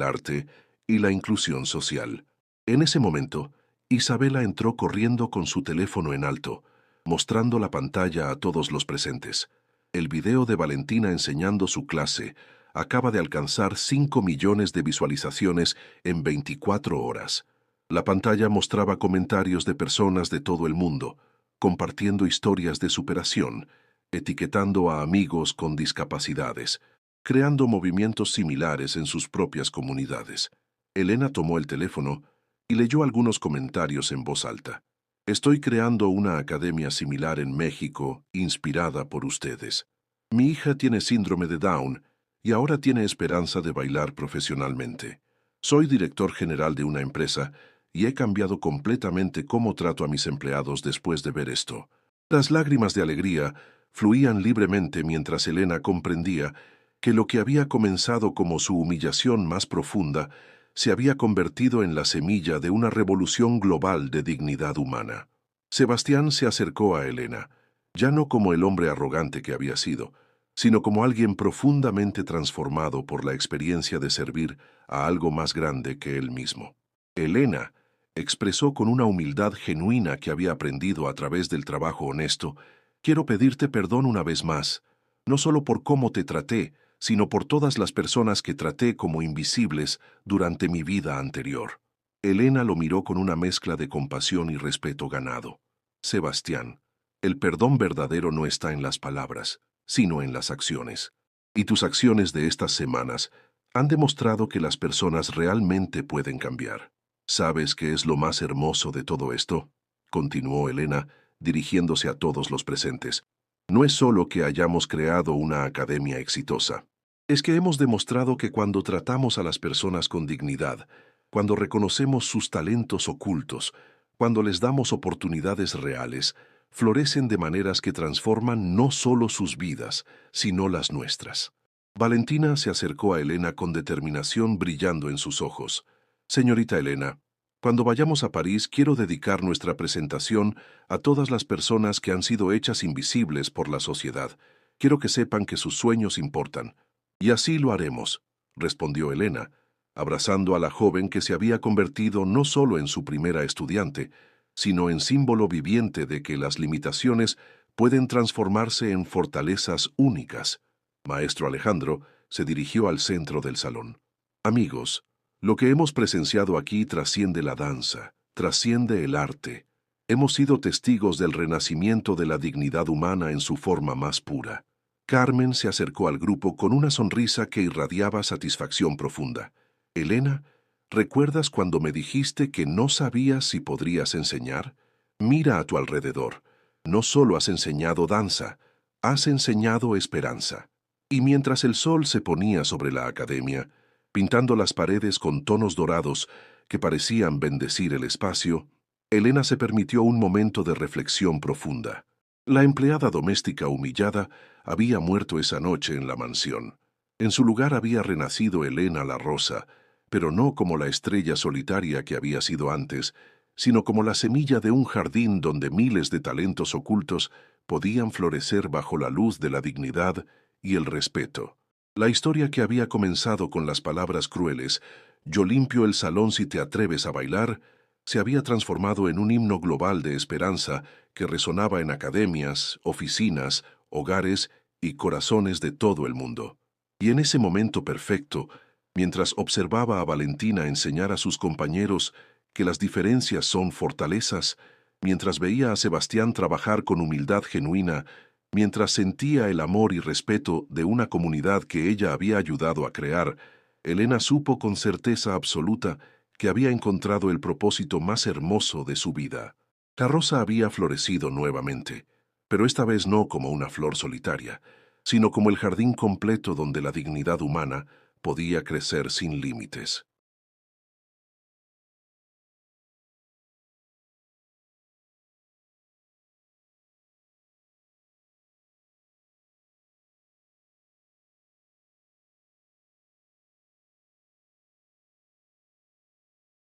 arte y la inclusión social». En ese momento, Isabela entró corriendo con su teléfono en alto, mostrando la pantalla a todos los presentes. El video de Valentina enseñando su clase acaba de alcanzar 5 millones de visualizaciones en 24 horas. La pantalla mostraba comentarios de personas de todo el mundo, compartiendo historias de superación, etiquetando a amigos con discapacidades, creando movimientos similares en sus propias comunidades. Elena tomó el teléfono y leyó algunos comentarios en voz alta. «Estoy creando una academia similar en México, inspirada por ustedes». Mi hija tiene síndrome de Down y ahora tiene esperanza de bailar profesionalmente. Soy director general de una empresa y he cambiado completamente cómo trato a mis empleados después de ver esto. Las lágrimas de alegría fluían libremente mientras Elena comprendía que lo que había comenzado como su humillación más profunda se había convertido en la semilla de una revolución global de dignidad humana. Sebastián se acercó a Elena, ya no como el hombre arrogante que había sido, sino como alguien profundamente transformado por la experiencia de servir a algo más grande que él mismo. Elena expresó con una humildad genuina que había aprendido a través del trabajo honesto: quiero pedirte perdón una vez más, no solo por cómo te traté, sino por todas las personas que traté como invisibles durante mi vida anterior. Elena lo miró con una mezcla de compasión y respeto ganado. Sebastián, el perdón verdadero no está en las palabras, sino en las acciones. Y tus acciones de estas semanas han demostrado que las personas realmente pueden cambiar. ¿Sabes qué es lo más hermoso de todo esto?, continuó Elena, dirigiéndose a todos los presentes. No es solo que hayamos creado una academia exitosa. Es que hemos demostrado que cuando tratamos a las personas con dignidad, cuando reconocemos sus talentos ocultos, cuando les damos oportunidades reales, florecen de maneras que transforman no solo sus vidas, sino las nuestras. Valentina se acercó a Elena con determinación brillando en sus ojos. Señorita Elena, cuando vayamos a París quiero dedicar nuestra presentación a todas las personas que han sido hechas invisibles por la sociedad. Quiero que sepan que sus sueños importan. Y así lo haremos, respondió Elena, abrazando a la joven que se había convertido no solo en su primera estudiante, sino en símbolo viviente de que las limitaciones pueden transformarse en fortalezas únicas. Maestro Alejandro se dirigió al centro del salón. Amigos, lo que hemos presenciado aquí trasciende la danza, trasciende el arte. Hemos sido testigos del renacimiento de la dignidad humana en su forma más pura. Carmen se acercó al grupo con una sonrisa que irradiaba satisfacción profunda. Elena, ¿recuerdas cuando me dijiste que no sabías si podrías enseñar? Mira a tu alrededor. No solo has enseñado danza, has enseñado esperanza. Y mientras el sol se ponía sobre la academia, pintando las paredes con tonos dorados que parecían bendecir el espacio, Elena se permitió un momento de reflexión profunda. La empleada doméstica humillada había muerto esa noche en la mansión. En su lugar había renacido Elena la Rosa, pero no como la estrella solitaria que había sido antes, sino como la semilla de un jardín donde miles de talentos ocultos podían florecer bajo la luz de la dignidad y el respeto. La historia que había comenzado con las palabras crueles, «Yo limpio el salón si te atreves a bailar», se había transformado en un himno global de esperanza que resonaba en academias, oficinas, hogares y corazones de todo el mundo. Y en ese momento perfecto, mientras observaba a Valentina enseñar a sus compañeros que las diferencias son fortalezas, mientras veía a Sebastián trabajar con humildad genuina, mientras sentía el amor y respeto de una comunidad que ella había ayudado a crear, Elena supo con certeza absoluta que había encontrado el propósito más hermoso de su vida. La rosa había florecido nuevamente, pero esta vez no como una flor solitaria, sino como el jardín completo donde la dignidad humana podía crecer sin límites.